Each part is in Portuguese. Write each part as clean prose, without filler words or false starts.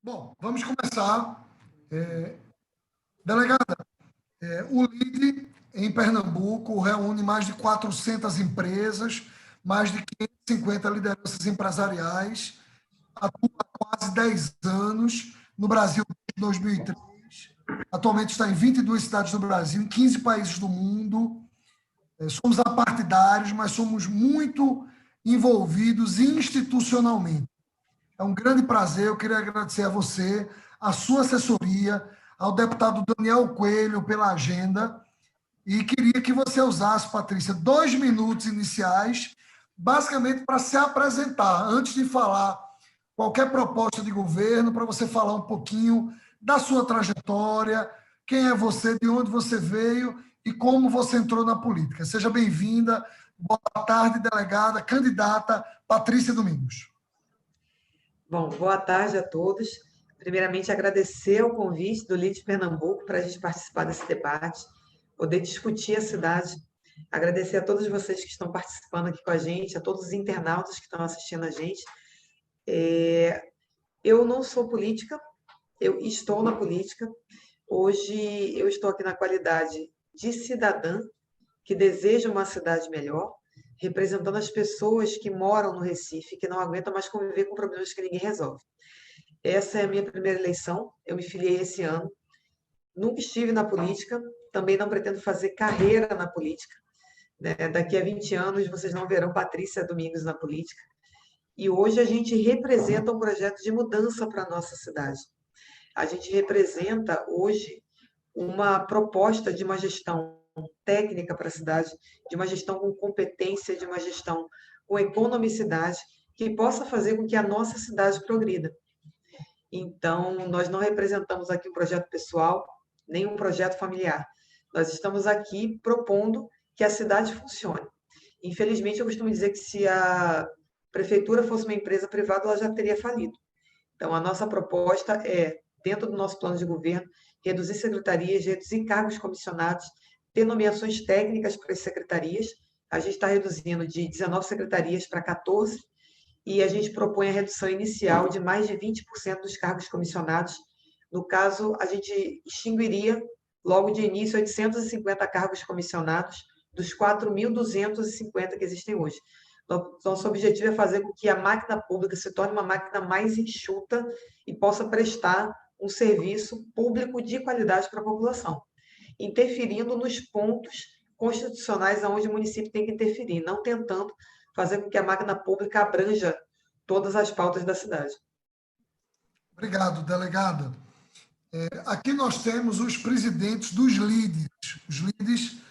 Bom, vamos começar. Delegada, o LIDE em Pernambuco reúne mais de 400 empresas, mais de 550 lideranças empresariais, atua há quase 10 anos no Brasil desde 2003. Atualmente está em 22 cidades do Brasil, em 15 países do mundo. Somos apartidários, mas somos muito envolvidos institucionalmente. É um grande prazer. Eu queria agradecer a você, a sua assessoria, ao deputado Daniel Coelho pela agenda. E queria que você usasse, Patrícia, 2 minutos iniciais, basicamente para se apresentar, antes de falar qualquer proposta de governo, para você falar um pouquinho da sua trajetória, quem é você, de onde você veio e como você entrou na política. Seja bem-vinda. Boa tarde, delegada, candidata Patrícia Domingos. Bom, boa tarde a todos. Primeiramente, agradecer o convite do LIDE Pernambuco para a gente participar desse debate, poder discutir a cidade. Agradecer a todos vocês que estão participando aqui com a gente, a todos os internautas que estão assistindo a gente. Eu não sou política, eu estou na política. Hoje eu estou aqui na qualidade de cidadã que deseja uma cidade melhor, representando as pessoas que moram no Recife, que não aguentam mais conviver com problemas que ninguém resolve. Essa é a minha primeira eleição, eu me filiei esse ano. Nunca estive na política, também não pretendo fazer carreira na política. Né? Daqui a 20 anos vocês não verão Patrícia Domingos na política. E hoje a gente representa um projeto de mudança para a nossa cidade. A gente representa hoje uma proposta de uma gestão técnica para a cidade, de uma gestão com competência, de uma gestão com economicidade, que possa fazer com que a nossa cidade progrida. Então, nós não representamos aqui um projeto pessoal, nem um projeto familiar. Nós estamos aqui propondo que a cidade funcione. Infelizmente, eu costumo dizer que se a prefeitura fosse uma empresa privada, ela já teria falido. Então, a nossa proposta é, dentro do nosso plano de governo, reduzir secretarias, reduzir cargos comissionados, ter nomeações técnicas para as secretarias. A gente está reduzindo de 19 secretarias para 14, e a gente propõe a redução inicial de mais de 20% dos cargos comissionados. No caso, a gente extinguiria, logo de início, 850 cargos comissionados dos 4.250 que existem hoje. Nosso objetivo é fazer com que a máquina pública se torne uma máquina mais enxuta e possa prestar um serviço público de qualidade para a população, interferindo nos pontos constitucionais onde o município tem que interferir, não tentando fazer com que a máquina pública abranja todas as pautas da cidade. Obrigado, delegada. Aqui nós temos os presidentes dos LIDES. Os LIDES,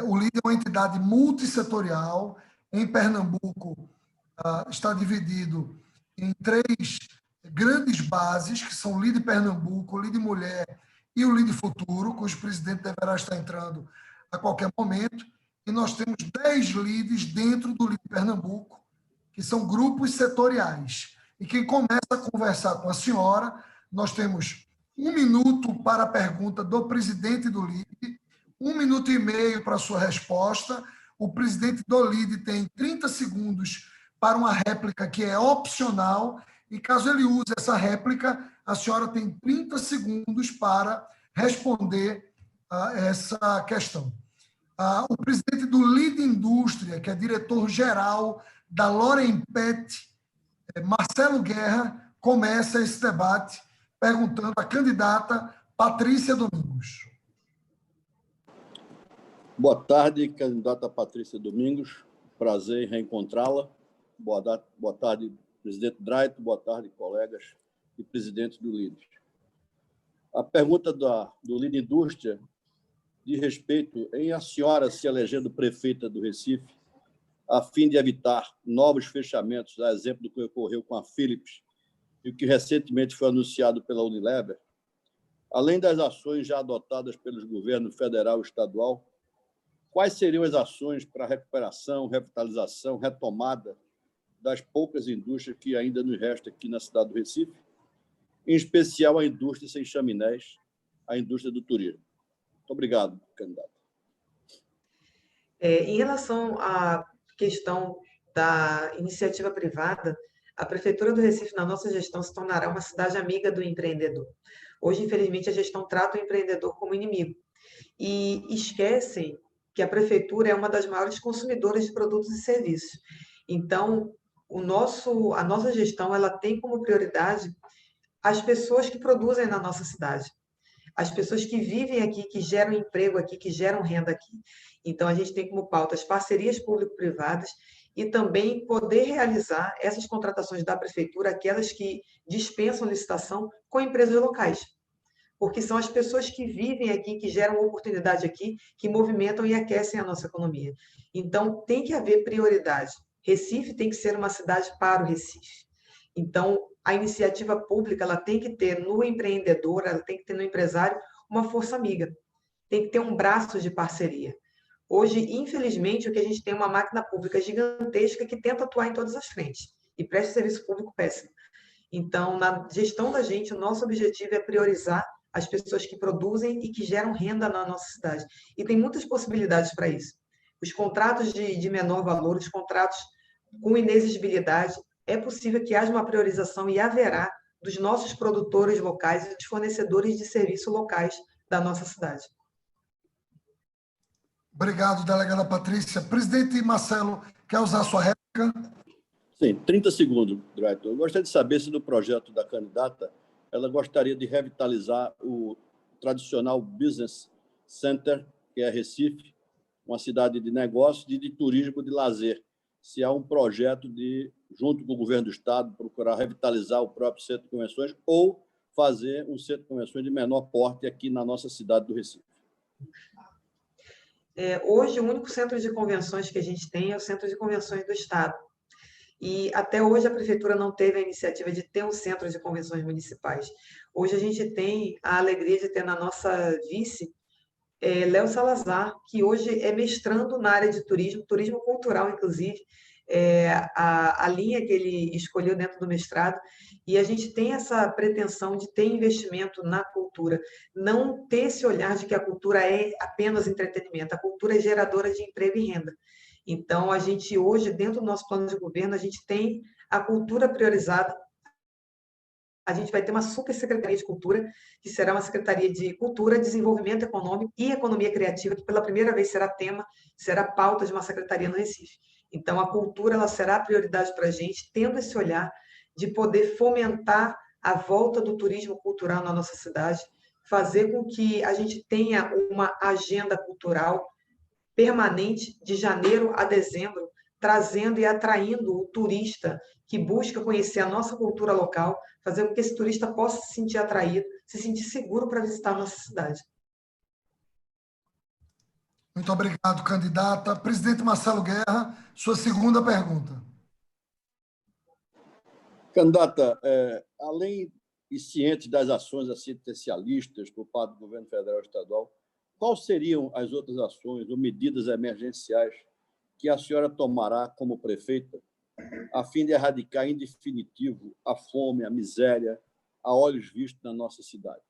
o LIDE é uma entidade multissetorial. Em Pernambuco, está dividido em 3 grandes bases, que são o LIDE Pernambuco, o LIDE Mulher e o LIDE Futuro, cujo presidente deverá estar entrando a qualquer momento. E nós temos 10 LIDES dentro do LIDE Pernambuco, que são grupos setoriais. E quem começa a conversar com a senhora, nós temos 1 minuto para a pergunta do presidente do LIDE, 1 minuto e meio para a sua resposta. O presidente do LIDE tem 30 segundos para uma réplica que é opcional, e caso ele use essa réplica, a senhora tem 30 segundos para responder a essa questão. O presidente do LIDE Indústria, que é diretor-geral da Loren Pet, Marcelo Guerra, começa esse debate perguntando à candidata Patrícia Domingos. Boa tarde, candidata Patrícia Domingos. Prazer em reencontrá-la. Boa tarde, presidente Draito. Boa tarde, colegas e presidentes do LIDE. A pergunta do LIDE Indústria diz respeito em a senhora se elegendo prefeita do Recife, a fim de evitar novos fechamentos, a exemplo do que ocorreu com a Philips e o que recentemente foi anunciado pela Unilever, além das ações já adotadas pelos governos federal e estadual, quais seriam as ações para a recuperação, revitalização, retomada das poucas indústrias que ainda nos restam aqui na cidade do Recife, em especial a indústria sem chaminés, a indústria do turismo? Muito obrigado, candidato. Em relação à questão da iniciativa privada, A Prefeitura do Recife, na nossa gestão, se tornará uma cidade amiga do empreendedor. Hoje, infelizmente, a gestão trata o empreendedor como inimigo e esquecem que a Prefeitura é uma das maiores consumidoras de produtos e serviços. Então, a nossa gestão ela tem como prioridade as pessoas que produzem na nossa cidade, as pessoas que vivem aqui, que geram emprego aqui, que geram renda aqui. Então, a gente tem como pauta as parcerias público-privadas e também poder realizar essas contratações da prefeitura, aquelas que dispensam licitação, com empresas locais. Porque são as pessoas que vivem aqui, que geram oportunidade aqui, que movimentam e aquecem a nossa economia. Então, tem que haver prioridade. Recife tem que ser uma cidade para o Recife. Então, a iniciativa pública ela tem que ter no empreendedor, ela tem que ter no empresário uma força amiga. Tem que ter um braço de parceria. Hoje, infelizmente, o que a gente tem é uma máquina pública gigantesca que tenta atuar em todas as frentes e presta serviço público péssimo. Então, na gestão da gente, o nosso objetivo é priorizar as pessoas que produzem e que geram renda na nossa cidade. E tem muitas possibilidades para isso. Os contratos de menor valor, os contratos com inexigibilidade, é possível que haja uma priorização e haverá dos nossos produtores locais e dos fornecedores de serviço locais da nossa cidade. Obrigado, delegada Patrícia. Presidente Marcelo, quer usar a sua réplica? Sim, 30 segundos, Drayton. Eu gostaria de saber se no projeto da candidata ela gostaria de revitalizar o tradicional Business Center, que é Recife, uma cidade de negócios e de turismo de lazer. Se há um projeto de, junto com o governo do Estado, procurar revitalizar o próprio centro de convenções ou fazer um centro de convenções de menor porte aqui na nossa cidade do Recife. Hoje, o único centro de convenções que a gente tem é o Centro de Convenções do Estado. E até hoje a prefeitura não teve a iniciativa de ter um centro de convenções municipais. Hoje a gente tem a alegria de ter na nossa vice Léo Salazar, que hoje é mestrando na área de turismo, turismo cultural, inclusive, a linha que ele escolheu dentro do mestrado, e a gente tem essa pretensão de ter investimento na cultura, não ter esse olhar de que a cultura é apenas entretenimento, a cultura é geradora de emprego e renda. Então, a gente hoje, dentro do nosso plano de governo, a gente tem a cultura priorizada. A gente vai ter uma super secretaria de cultura, que será uma secretaria de cultura, desenvolvimento econômico e economia criativa, que pela primeira vez será tema, será pauta de uma secretaria no Recife. Então, a cultura ela será prioridade para a gente, tendo esse olhar de poder fomentar a volta do turismo cultural na nossa cidade, fazer com que a gente tenha uma agenda cultural permanente de janeiro a dezembro, trazendo e atraindo o turista que busca conhecer a nossa cultura local, fazer com que esse turista possa se sentir atraído, se sentir seguro para visitar a nossa cidade. Muito obrigado, candidata. Presidente Marcelo Guerra, sua segunda pergunta. Candidata, além e ciente das ações assistencialistas por parte do governo federal e estadual, quais seriam as outras ações ou medidas emergenciais que a senhora tomará como prefeita a fim de erradicar em definitivo a fome, a miséria, a olhos vistos na nossa cidade?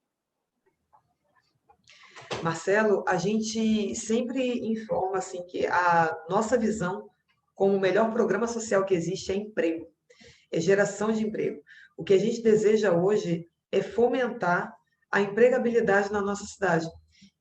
Marcelo, a gente sempre informa assim que a nossa visão como o melhor programa social que existe é emprego, é geração de emprego. O que a gente deseja hoje é fomentar a empregabilidade na nossa cidade.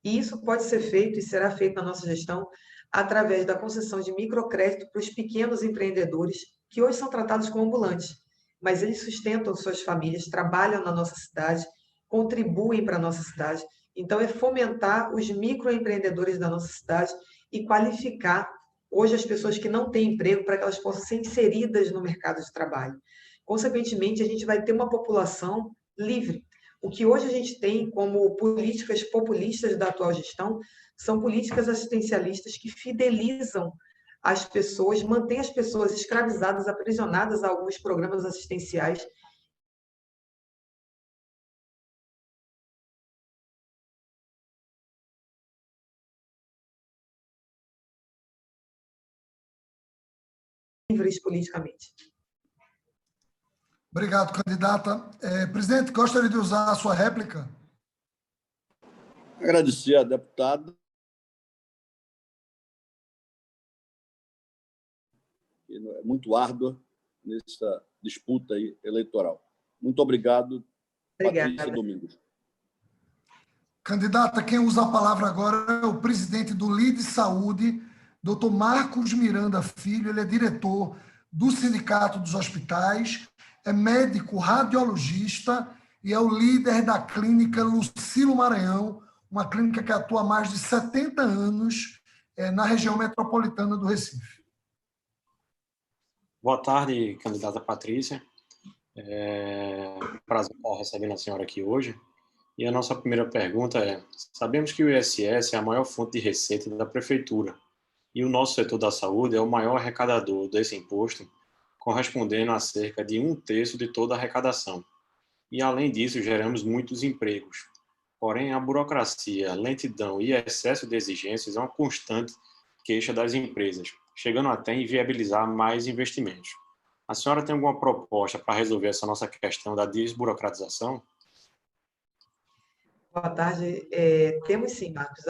E isso pode ser feito e será feito na nossa gestão através da concessão de microcrédito para os pequenos empreendedores, que hoje são tratados como ambulantes, mas eles sustentam suas famílias, trabalham na nossa cidade, contribuem para a nossa cidade. Então, é fomentar os microempreendedores da nossa cidade e qualificar hoje as pessoas que não têm emprego para que elas possam ser inseridas no mercado de trabalho. Consequentemente, a gente vai ter uma população livre. O que hoje a gente tem como políticas populistas da atual gestão são políticas assistencialistas que fidelizam as pessoas, mantêm as pessoas escravizadas, aprisionadas a alguns programas assistenciais. Livres politicamente. Obrigado, candidata. Presidente, gostaria de usar a sua réplica? Agradecer à deputada. É muito árdua nessa disputa eleitoral. Muito obrigado, Obrigada. Patrícia Domingos. Candidata, quem usa a palavra agora é o presidente do LIDE Saúde, Dr. Marcos Miranda Filho. Ele é diretor do Sindicato dos Hospitais, é médico radiologista e é o líder da clínica Lucilo Maranhão, uma clínica que atua há mais de 70 anos na região metropolitana do Recife. Boa tarde, candidata Patrícia. É um prazer estar recebendo a senhora aqui hoje. E a nossa primeira pergunta é: sabemos que o ISS é a maior fonte de receita da prefeitura e o nosso setor da saúde é o maior arrecadador desse imposto, correspondendo a cerca de 1/3 de toda a arrecadação. E, além disso, geramos muitos empregos. Porém, a burocracia, lentidão e excesso de exigências é uma constante queixa das empresas, chegando até a inviabilizar mais investimentos. A senhora tem alguma proposta para resolver essa nossa questão da desburocratização? Boa tarde. Temos sim, Marcos.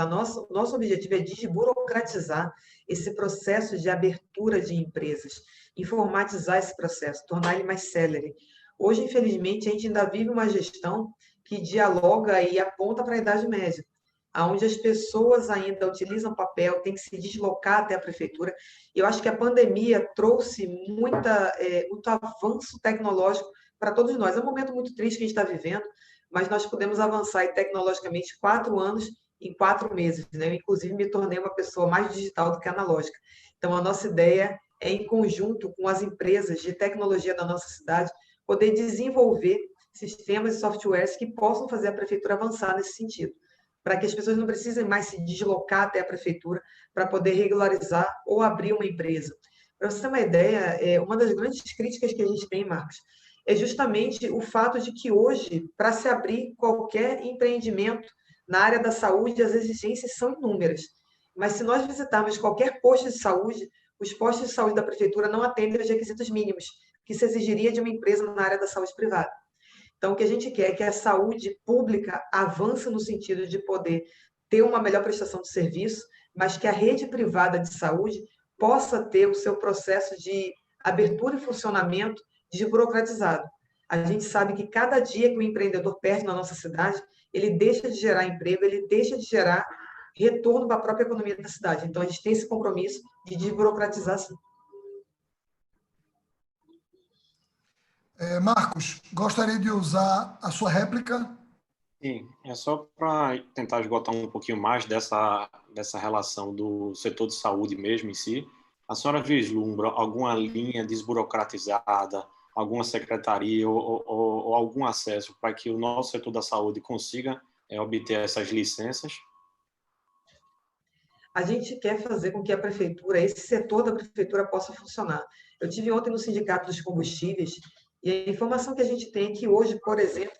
Nosso objetivo é desburocratizar esse processo de abertura de empresas, informatizar esse processo, tornar ele mais célere. Hoje, infelizmente, a gente ainda vive uma gestão que dialoga e aponta para a Idade Média, onde as pessoas ainda utilizam papel, têm que se deslocar até a prefeitura. E eu acho que a pandemia trouxe muito avanço tecnológico para todos nós. É um momento muito triste que a gente está vivendo, mas nós podemos avançar tecnologicamente 4 anos em 4 meses, né? Eu, inclusive, me tornei uma pessoa mais digital do que analógica. Então, a nossa ideia é, em conjunto com as empresas de tecnologia da nossa cidade, poder desenvolver sistemas e softwares que possam fazer a prefeitura avançar nesse sentido, para que as pessoas não precisem mais se deslocar até a prefeitura para poder regularizar ou abrir uma empresa. Para você ter uma ideia, uma das grandes críticas que a gente tem, Marcos, é justamente o fato de que hoje, para se abrir qualquer empreendimento na área da saúde, as exigências são inúmeras. Mas se nós visitarmos qualquer posto de saúde, os postos de saúde da prefeitura não atendem aos requisitos mínimos que se exigiria de uma empresa na área da saúde privada. Então, o que a gente quer é que a saúde pública avance no sentido de poder ter uma melhor prestação de serviço, mas que a rede privada de saúde possa ter o seu processo de abertura e funcionamento desburocratizado. A gente sabe que cada dia que o empreendedor perde na nossa cidade, ele deixa de gerar emprego, ele deixa de gerar retorno para a própria economia da cidade. Então, a gente tem esse compromisso de desburocratizar, sim. Marcos, gostaria de usar a sua réplica. Sim, é só para tentar esgotar um pouquinho mais dessa relação do setor de saúde mesmo em si. A senhora vislumbra alguma linha desburocratizada, alguma secretaria ou algum acesso para que o nosso setor da saúde consiga obter essas licenças? A gente quer fazer com que a prefeitura, esse setor da prefeitura possa funcionar. Eu tive ontem no Sindicato dos Combustíveis e a informação que a gente tem é que hoje, por exemplo,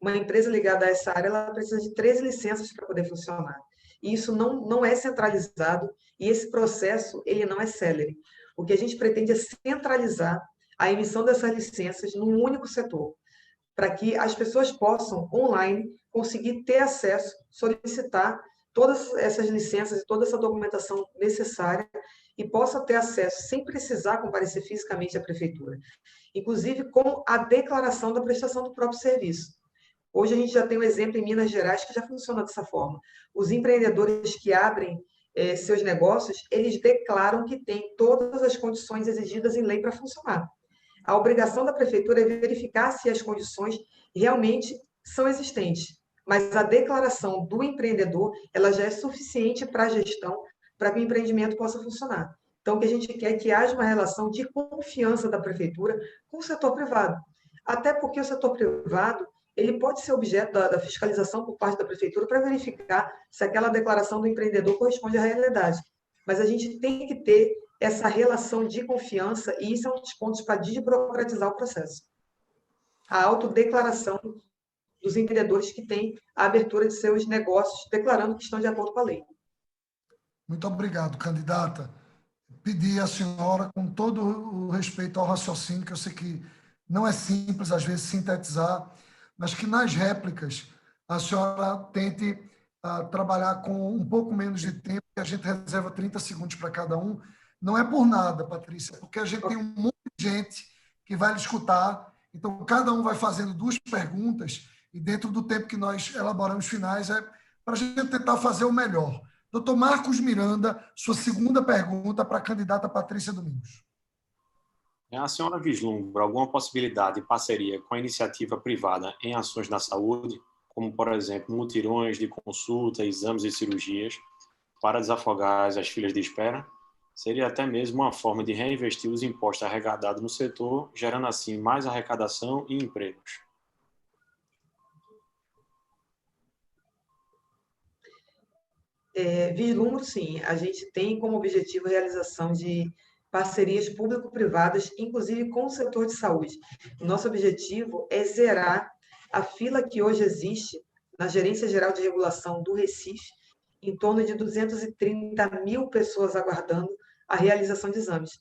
uma empresa ligada a essa área, ela precisa de 13 licenças para poder funcionar. E isso não é centralizado e esse processo ele não é célere. O que a gente pretende é centralizar a emissão dessas licenças num único setor, para que as pessoas possam, online, conseguir ter acesso, solicitar todas essas licenças e toda essa documentação necessária e possa ter acesso sem precisar comparecer fisicamente à prefeitura. Inclusive com a declaração da prestação do próprio serviço. Hoje a gente já tem um exemplo em Minas Gerais que já funciona dessa forma. Os empreendedores que abrem seus negócios, eles declaram que têm todas as condições exigidas em lei para funcionar. A obrigação da prefeitura é verificar se as condições realmente são existentes, mas a declaração do empreendedor, ela já é suficiente para a gestão, para que o empreendimento possa funcionar. Então, o que a gente quer é que haja uma relação de confiança da prefeitura com o setor privado. Até porque o setor privado, ele pode ser objeto da fiscalização por parte da prefeitura para verificar se aquela declaração do empreendedor corresponde à realidade. Mas a gente tem que ter essa relação de confiança e isso é um dos pontos para desburocratizar o processo. A autodeclaração dos empreendedores que têm a abertura de seus negócios, declarando que estão de acordo com a lei. Muito obrigado, candidata. Pedir à senhora, com todo o respeito ao raciocínio, que eu sei que não é simples, às vezes, sintetizar, mas que nas réplicas a senhora tente trabalhar com um pouco menos de tempo, que a gente reserva 30 segundos para cada um. Não é por nada, Patrícia, porque a gente tem um monte de gente que vai lhe escutar. Então, cada um vai fazendo 2 perguntas e dentro do tempo que nós elaboramos finais é para a gente tentar fazer o melhor. Doutor Marcos Miranda, sua segunda pergunta para a candidata Patrícia Domingos. A senhora vislumbra alguma possibilidade de parceria com a iniciativa privada em ações na saúde, como, por exemplo, mutirões de consulta, exames e cirurgias, para desafogar as filas de espera? Seria até mesmo uma forma de reinvestir os impostos arrecadados no setor, gerando assim mais arrecadação e empregos. Vislumbro, sim. A gente tem como objetivo a realização de parcerias público-privadas, inclusive com o setor de saúde. O nosso objetivo é zerar a fila que hoje existe na Gerência Geral de Regulação do Recife, em torno de 230 mil pessoas aguardando a realização de exames.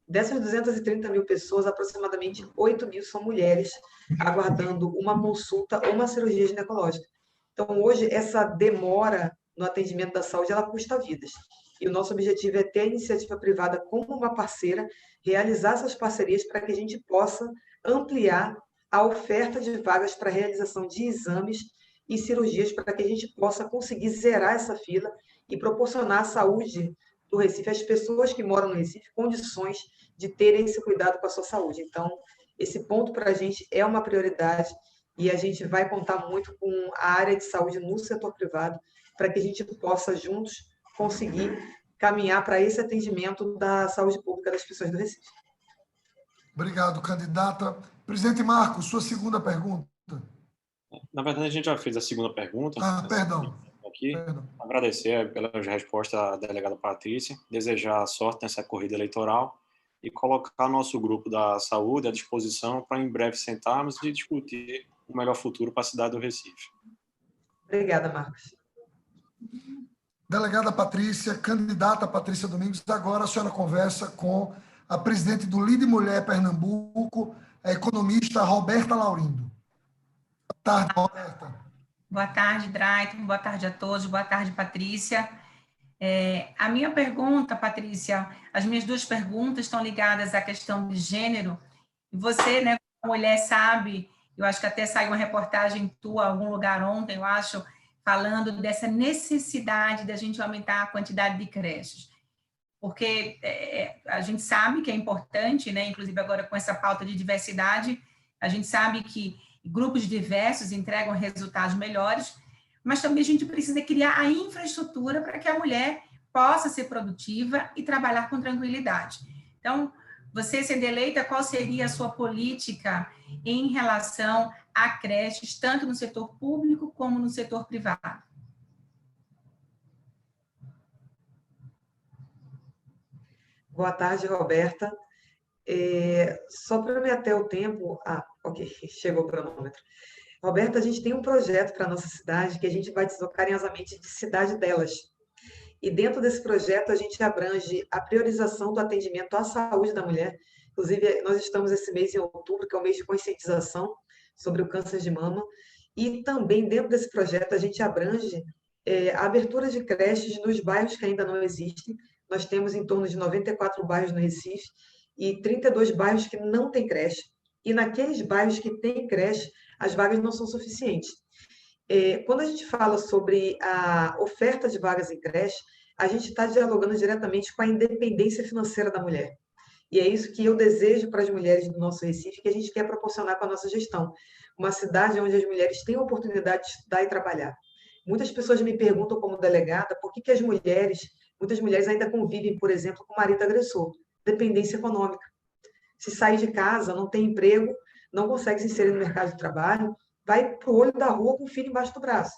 Dessas 230 mil pessoas, aproximadamente 8 mil são mulheres aguardando uma consulta ou uma cirurgia ginecológica. Então, hoje, essa demora no atendimento da saúde, ela custa vidas. E o nosso objetivo é ter a iniciativa privada como uma parceira, realizar essas parcerias para que a gente possa ampliar a oferta de vagas para a realização de exames e cirurgias, para que a gente possa conseguir zerar essa fila e proporcionar à saúde do Recife, às pessoas que moram no Recife, condições de terem esse cuidado com a sua saúde. Então, esse ponto para a gente é uma prioridade e a gente vai contar muito com a área de saúde no setor privado para que a gente possa, juntos, conseguir caminhar para esse atendimento da saúde pública das pessoas do Recife. Obrigado, candidata. Presidente Marcos, sua segunda pergunta. Na verdade, a gente já fez a segunda pergunta. Perdão. Aqui. Perdão. Agradecer pela resposta da delegada Patrícia, desejar sorte nessa corrida eleitoral e colocar nosso grupo da saúde à disposição para em breve sentarmos e discutir o melhor futuro para a cidade do Recife. Obrigada, Marcos. Delegada Patrícia, candidata Patrícia Domingos, agora a senhora conversa com a presidente do Lide Mulher Pernambuco, a economista Roberta Laurindo. Boa tarde, Roberta. Boa tarde, Drayton. Boa tarde a todos. Boa tarde, Patrícia. A minha pergunta, Patrícia, as minhas 2 perguntas estão ligadas à questão de gênero. E você, né, como mulher, sabe, eu acho que até saiu uma reportagem tua em algum lugar ontem, eu acho, falando dessa necessidade da gente aumentar a quantidade de creches. Porque a gente sabe que é importante, né, inclusive agora com essa pauta de diversidade, a gente sabe que grupos diversos entregam resultados melhores, mas também a gente precisa criar a infraestrutura para que a mulher possa ser produtiva e trabalhar com tranquilidade. Então, você sendo eleita, qual seria a sua política em relação a creches, tanto no setor público como no setor privado? Boa tarde, Roberta. Só para me ater o tempo... ok, chegou o cronômetro. Roberta, a gente tem um projeto para a nossa cidade que a gente vai deslocar carinhosamente de Cidade Delas. E dentro desse projeto a gente abrange a priorização do atendimento à saúde da mulher. Inclusive, nós estamos esse mês em outubro, que é o mês de conscientização sobre o câncer de mama. E também dentro desse projeto a gente abrange a abertura de creches nos bairros que ainda não existem. Nós temos em torno de 94 bairros no Recife e 32 bairros que não têm creche. E naqueles bairros que têm creche, as vagas não são suficientes. Quando a gente fala sobre a oferta de vagas em creche, a gente está dialogando diretamente com a independência financeira da mulher. E é isso que eu desejo para as mulheres do nosso Recife, que a gente quer proporcionar com a nossa gestão. Uma cidade onde as mulheres têm a oportunidade de estudar e trabalhar. Muitas pessoas me perguntam, como delegada, por que muitas mulheres ainda convivem, por exemplo, com o marido agressor. Dependência econômica. Se sair de casa, não tem emprego, não consegue se inserir no mercado de trabalho, vai para o olho da rua com o filho embaixo do braço.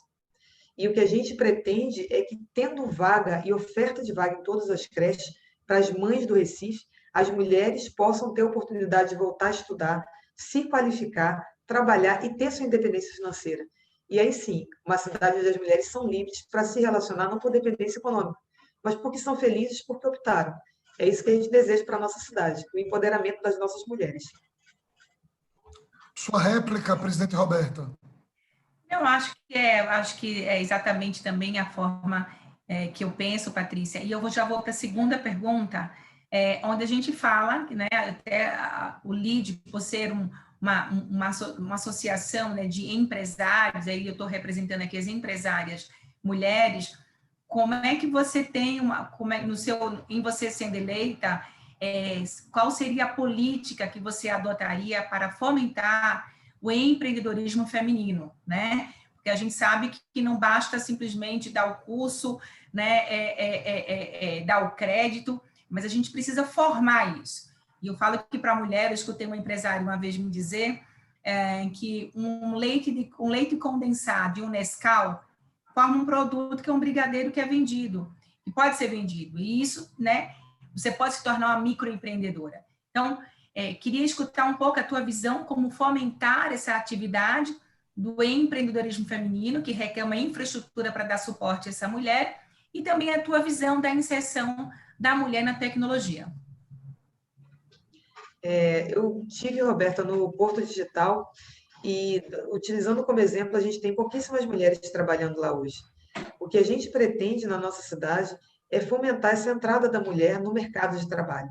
E o que a gente pretende é que, tendo vaga e oferta de vaga em todas as creches, para as mães do Recife, as mulheres possam ter a oportunidade de voltar a estudar, se qualificar, trabalhar e ter sua independência financeira. E aí sim, uma cidade onde as mulheres são livres para se relacionar, não por dependência econômica, mas porque são felizes, porque optaram. É isso que a gente deseja para a nossa cidade, o empoderamento das nossas mulheres. Sua réplica, presidente Roberta. Eu acho que é exatamente também a forma que eu penso, Patrícia. E eu já vou para a segunda pergunta, onde a gente fala, né, até o LEAD, por ser uma associação, né, de empresários, aí eu estou representando aqui as empresárias mulheres, como é que você tem em você sendo eleita, qual seria a política que você adotaria para fomentar o empreendedorismo feminino, né? Porque a gente sabe que não basta simplesmente dar o curso, né, dar o crédito, mas a gente precisa formar isso. E eu falo que para mulheres, escutei um empresário uma vez me dizer que um leite condensado e um Nescau forma um produto que é um brigadeiro que é vendido, que pode ser vendido. E isso, né, você pode se tornar uma microempreendedora. Então, queria escutar um pouco a tua visão, como fomentar essa atividade do empreendedorismo feminino, que requer uma infraestrutura para dar suporte a essa mulher, e também a tua visão da inserção da mulher na tecnologia. Eu tive, Roberta, no Porto Digital e, utilizando como exemplo, a gente tem pouquíssimas mulheres trabalhando lá hoje. O que a gente pretende na nossa cidade é fomentar essa entrada da mulher no mercado de trabalho.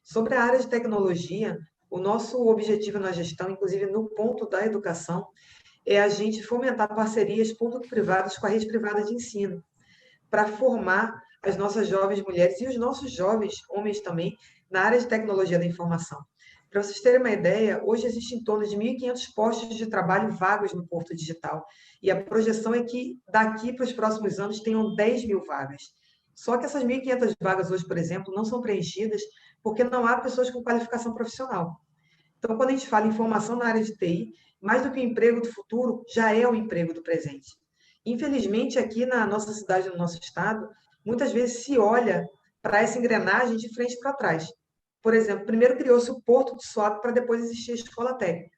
Sobre a área de tecnologia, o nosso objetivo na gestão, inclusive no ponto da educação, é a gente fomentar parcerias público-privadas com a rede privada de ensino, para formar as nossas jovens mulheres e os nossos jovens homens também na área de tecnologia da informação. Para vocês terem uma ideia, hoje existem em torno de 1.500 postos de trabalho vagos no Porto Digital. E a projeção é que daqui para os próximos anos tenham 10 mil vagas. Só que essas 1.500 vagas hoje, por exemplo, não são preenchidas porque não há pessoas com qualificação profissional. Então, quando a gente fala em formação na área de TI, mais do que o emprego do futuro, já é o emprego do presente. Infelizmente, aqui na nossa cidade, no nosso estado, muitas vezes se olha para essa engrenagem de frente para trás. Por exemplo, primeiro criou-se o Porto de Suape para depois existir a escola técnica.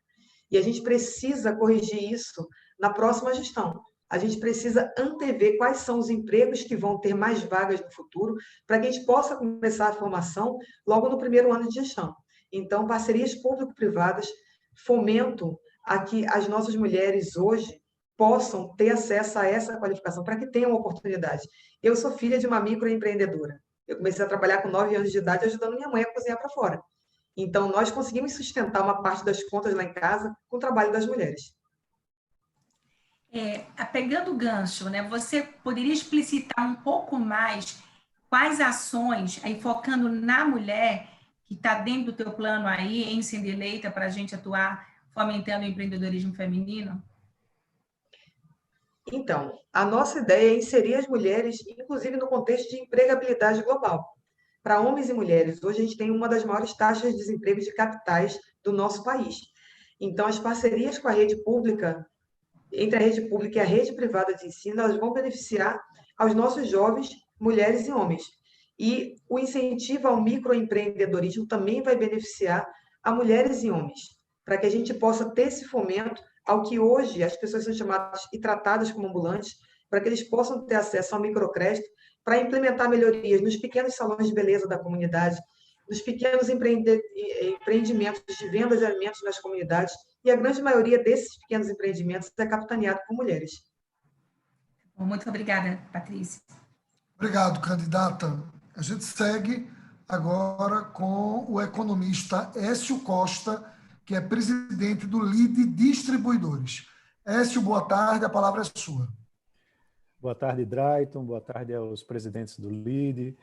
E a gente precisa corrigir isso na próxima gestão. A gente precisa antever quais são os empregos que vão ter mais vagas no futuro, para que a gente possa começar a formação logo no primeiro ano de gestão. Então, parcerias público-privadas, fomento a que as nossas mulheres hoje possam ter acesso a essa qualificação, para que tenham oportunidade. Eu sou filha de uma microempreendedora. Eu comecei a trabalhar com 9 anos de idade, ajudando minha mãe a cozinhar para fora. Então, nós conseguimos sustentar uma parte das contas lá em casa com o trabalho das mulheres. Pegando o gancho, né, você poderia explicitar um pouco mais quais ações, aí focando na mulher, que está dentro do teu plano aí, em sendo eleita, para a gente atuar fomentando o empreendedorismo feminino? Então, a nossa ideia é inserir as mulheres, inclusive no contexto de empregabilidade global. Para homens e mulheres, hoje a gente tem uma das maiores taxas de desemprego de capitais do nosso país. Então, as parcerias com a rede pública, entre a rede pública e a rede privada de ensino, elas vão beneficiar aos nossos jovens, mulheres e homens. E o incentivo ao microempreendedorismo também vai beneficiar a mulheres e homens, para que a gente possa ter esse fomento ao que hoje as pessoas são chamadas e tratadas como ambulantes, para que eles possam ter acesso ao microcrédito, para implementar melhorias nos pequenos salões de beleza da comunidade, nos pequenos empreendimentos de venda de alimentos nas comunidades, e a grande maioria desses pequenos empreendimentos é capitaneado por mulheres. Muito obrigada, Patrícia. Obrigado, candidata. A gente segue agora com o economista Écio Costa, que é presidente do LEAD Distribuidores. Écio, boa tarde, a palavra é sua. Boa tarde, Drayton, boa tarde aos presidentes do LEAD,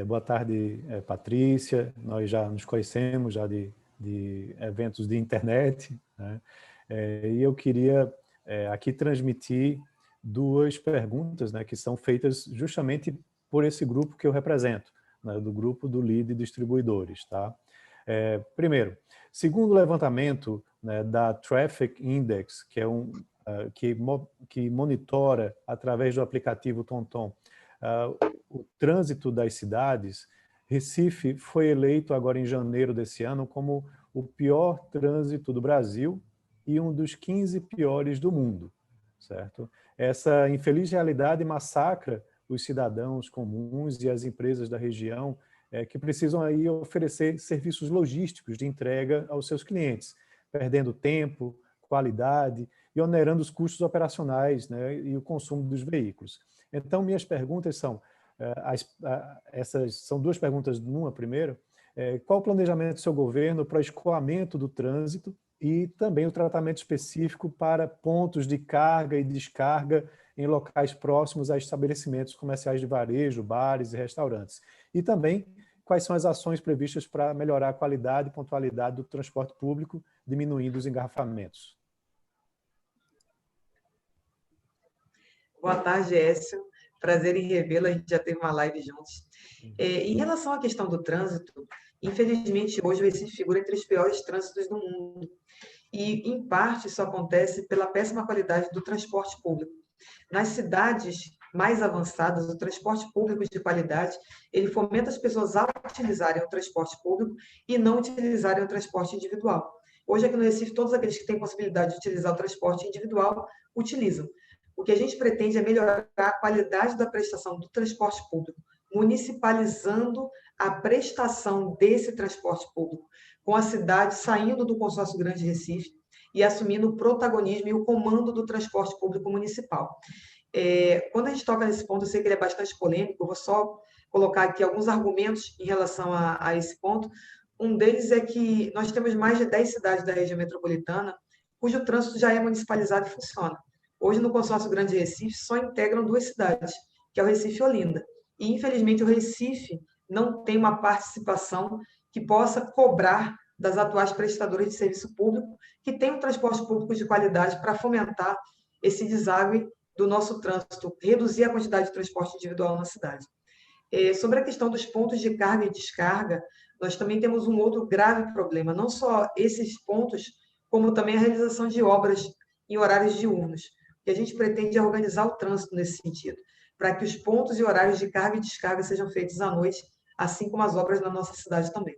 boa tarde, Patrícia. Nós já nos conhecemos já de eventos de internet, né? E eu queria aqui transmitir duas perguntas, né, que são feitas justamente por esse grupo que eu represento, né, do grupo do LEAD Distribuidores. Tá? Primeiro, segundo o levantamento, né, da Traffic Index, que é que monitora, através do aplicativo TomTom, o trânsito das cidades, Recife foi eleito agora em janeiro desse ano como o pior trânsito do Brasil e um dos 15 piores do mundo, certo? Essa infeliz realidade massacra os cidadãos comuns e as empresas da região que precisam aí oferecer serviços logísticos de entrega aos seus clientes, perdendo tempo, qualidade e onerando os custos operacionais, né, e o consumo dos veículos. Então, minhas perguntas são, essas são duas perguntas numa. Primeiro, Qual o planejamento do seu governo para o escoamento do trânsito e também o tratamento específico para pontos de carga e descarga em locais próximos a estabelecimentos comerciais de varejo, bares e restaurantes? E também, quais são as ações previstas para melhorar a qualidade e pontualidade do transporte público, diminuindo os engarrafamentos? Boa tarde, Écio. Prazer em revê-lo, a gente já teve uma live juntos. Em relação à questão do trânsito, infelizmente, hoje o Recife figura entre os piores trânsitos do mundo. E, em parte, isso acontece pela péssima qualidade do transporte público. Nas cidades mais avançadas, o transporte público de qualidade, ele fomenta as pessoas a utilizarem o transporte público e não utilizarem o transporte individual. Hoje, aqui no Recife, todos aqueles que têm possibilidade de utilizar o transporte individual, utilizam. O que a gente pretende é melhorar a qualidade da prestação do transporte público, municipalizando a prestação desse transporte público, com a cidade saindo do consórcio Grande Recife e assumindo o protagonismo e o comando do transporte público municipal. Quando a gente toca nesse ponto, eu sei que ele é bastante polêmico, eu vou só colocar aqui alguns argumentos em relação a esse ponto. Um deles é que nós temos mais de 10 cidades da região metropolitana cujo trânsito já é municipalizado e funciona. Hoje, no consórcio Grande Recife, só integram 2 cidades, que é o Recife e Olinda. E, infelizmente, o Recife não tem uma participação que possa cobrar das atuais prestadoras de serviço público, que tem um transporte público de qualidade para fomentar esse deságue do nosso trânsito, reduzir a quantidade de transporte individual na cidade. Sobre a questão dos pontos de carga e descarga, nós também temos um outro grave problema, não só esses pontos, como também a realização de obras em horários diurnos. E a gente pretende organizar o trânsito nesse sentido, para que os pontos e horários de carga e descarga sejam feitos à noite, assim como as obras na nossa cidade também.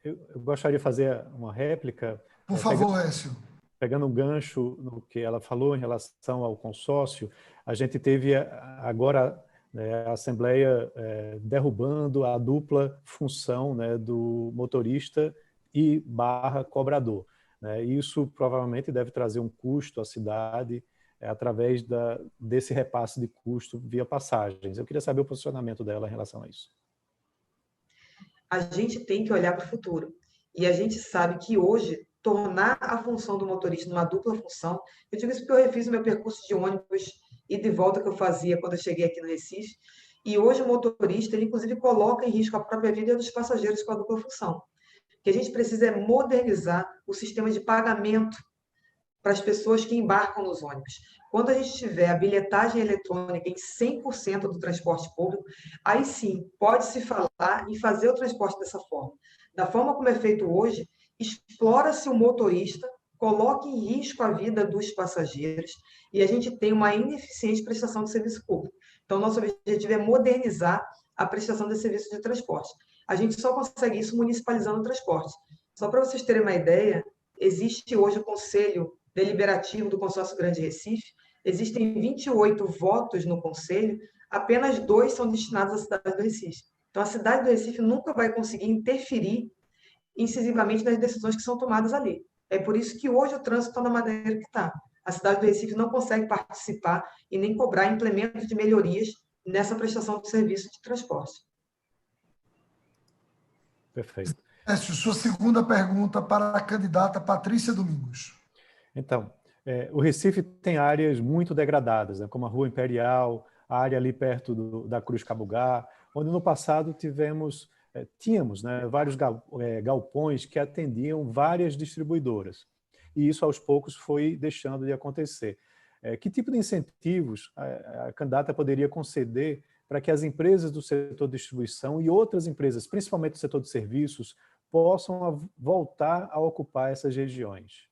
Eu gostaria de fazer uma réplica. Por favor, Écio. Pegando um gancho no que ela falou em relação ao consórcio, a gente teve agora a Assembleia derrubando a dupla função, né, do motorista e / cobrador. Isso provavelmente deve trazer um custo à cidade através desse repasse de custo via passagens. Eu queria saber o posicionamento dela em relação a isso. A gente tem que olhar para o futuro. E a gente sabe que hoje, tornar a função do motorista numa dupla função, eu digo isso porque eu refiz o meu percurso de ônibus e de volta que eu fazia quando eu cheguei aqui no Recife, e hoje o motorista, ele inclusive coloca em risco a própria vida dos passageiros com a dupla função. O que a gente precisa é modernizar o sistema de pagamento para as pessoas que embarcam nos ônibus. Quando a gente tiver a bilhetagem eletrônica em 100% do transporte público, aí sim, pode-se falar em fazer o transporte dessa forma. Da forma como é feito hoje, explora-se o motorista, coloca em risco a vida dos passageiros e a gente tem uma ineficiente prestação de serviço público. Então, nosso objetivo é modernizar a prestação desse serviço de transporte. A gente só consegue isso municipalizando o transporte. Só para vocês terem uma ideia, existe hoje o Conselho Deliberativo do Consórcio Grande Recife, existem 28 votos no Conselho, apenas 2 são destinados à cidade do Recife. Então, a cidade do Recife nunca vai conseguir interferir incisivamente nas decisões que são tomadas ali. É por isso que hoje o trânsito está da maneira que está. A cidade do Recife não consegue participar e nem cobrar implementos de melhorias nessa prestação de serviço de transporte. Perfeito. Écio, sua segunda pergunta para a candidata Patrícia Domingos. Então, o Recife tem áreas muito degradadas, né, como a Rua Imperial, a área ali perto da Cruz Cabugá, onde no passado tínhamos, né, vários galpões que atendiam várias distribuidoras. E isso, aos poucos, foi deixando de acontecer. Que tipo de incentivos a candidata poderia conceder para que as empresas do setor de distribuição e outras empresas, principalmente do setor de serviços, possam voltar a ocupar essas regiões?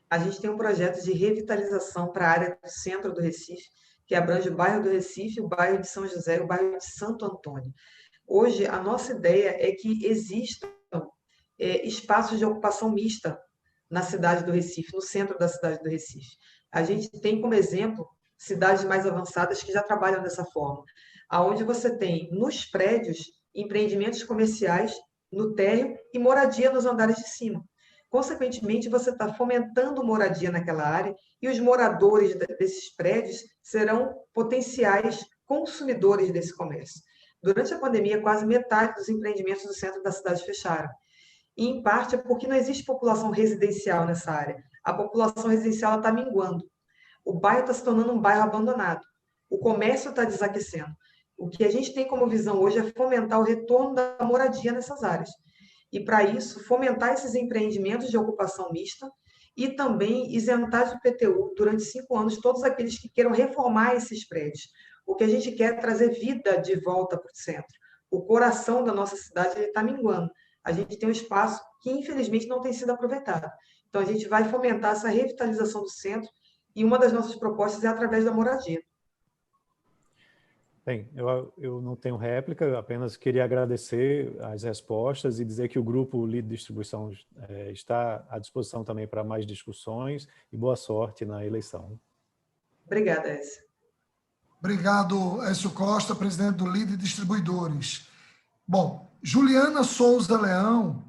A gente tem um projeto de revitalização para a área do centro do Recife, que abrange o bairro do Recife, o bairro de São José e o bairro de Santo Antônio. Hoje, a nossa ideia é que existam espaços de ocupação mista na cidade do Recife, no centro da cidade do Recife. A gente tem como exemplo cidades mais avançadas que já trabalham dessa forma, aonde você tem nos prédios empreendimentos comerciais no térreo e moradia nos andares de cima. Consequentemente, você está fomentando moradia naquela área e os moradores desses prédios serão potenciais consumidores desse comércio. Durante a pandemia, quase metade dos empreendimentos do centro da cidade fecharam. E, em parte, é porque não existe população residencial nessa área. A população residencial está minguando. O bairro está se tornando um bairro abandonado. O comércio está desaquecendo. O que a gente tem como visão hoje é fomentar o retorno da moradia nessas áreas. E, para isso, fomentar esses empreendimentos de ocupação mista e também isentar de IPTU durante 5 anos todos aqueles que queiram reformar esses prédios. O que a gente quer é trazer vida de volta para o centro. O coração da nossa cidade está minguando. A gente tem um espaço que, infelizmente, não tem sido aproveitado. Então, a gente vai fomentar essa revitalização do centro e uma das nossas propostas é através da moradia. Bem, eu não tenho réplica, apenas queria agradecer as respostas e dizer que o grupo Lead Distribuição está à disposição também para mais discussões e boa sorte na eleição. Obrigada, Écio. Obrigado, Écio Costa, presidente do Lead Distribuidores. Bom, Juliana Souza Leão,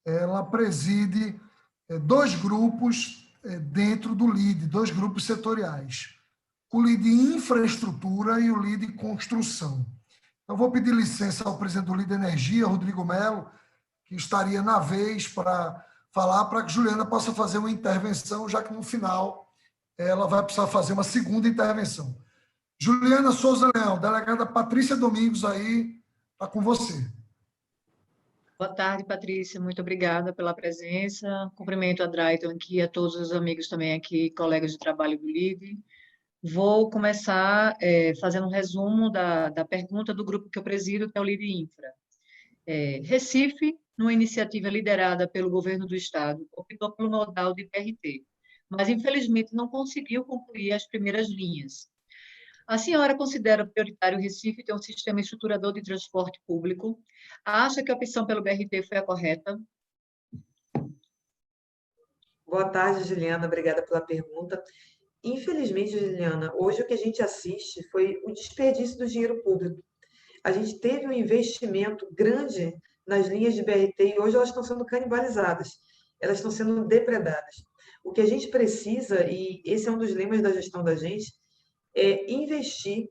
ela preside 2 grupos dentro do Lead, 2 grupos setoriais. O Lead Infraestrutura e o Lead Construção. Eu vou pedir licença ao presidente do Lead Energia, Rodrigo Melo, que estaria na vez para falar, para que Juliana possa fazer uma intervenção, já que no final ela vai precisar fazer uma segunda intervenção. Juliana Souza Leão, delegada Patrícia Domingos aí, está com você. Boa tarde, Patrícia. Muito obrigada pela presença. Cumprimento a Drayton aqui, a todos os amigos também aqui, colegas de trabalho do LIDE. Vou começar fazendo um resumo da pergunta do grupo que eu presido, que é o LIDE Infra. Recife, numa iniciativa liderada pelo governo do estado, optou pelo modal de BRT, mas infelizmente não conseguiu concluir as primeiras linhas. A senhora considera prioritário o Recife ter um sistema estruturador de transporte público? Acha que a opção pelo BRT foi a correta? Boa tarde, Juliana. Obrigada pela pergunta. Infelizmente, Juliana, hoje o que a gente assiste foi o desperdício do dinheiro público. A gente teve um investimento grande nas linhas de BRT e hoje elas estão sendo canibalizadas, elas estão sendo depredadas. O que a gente precisa, e esse é um dos lemas da gestão da gente, é investir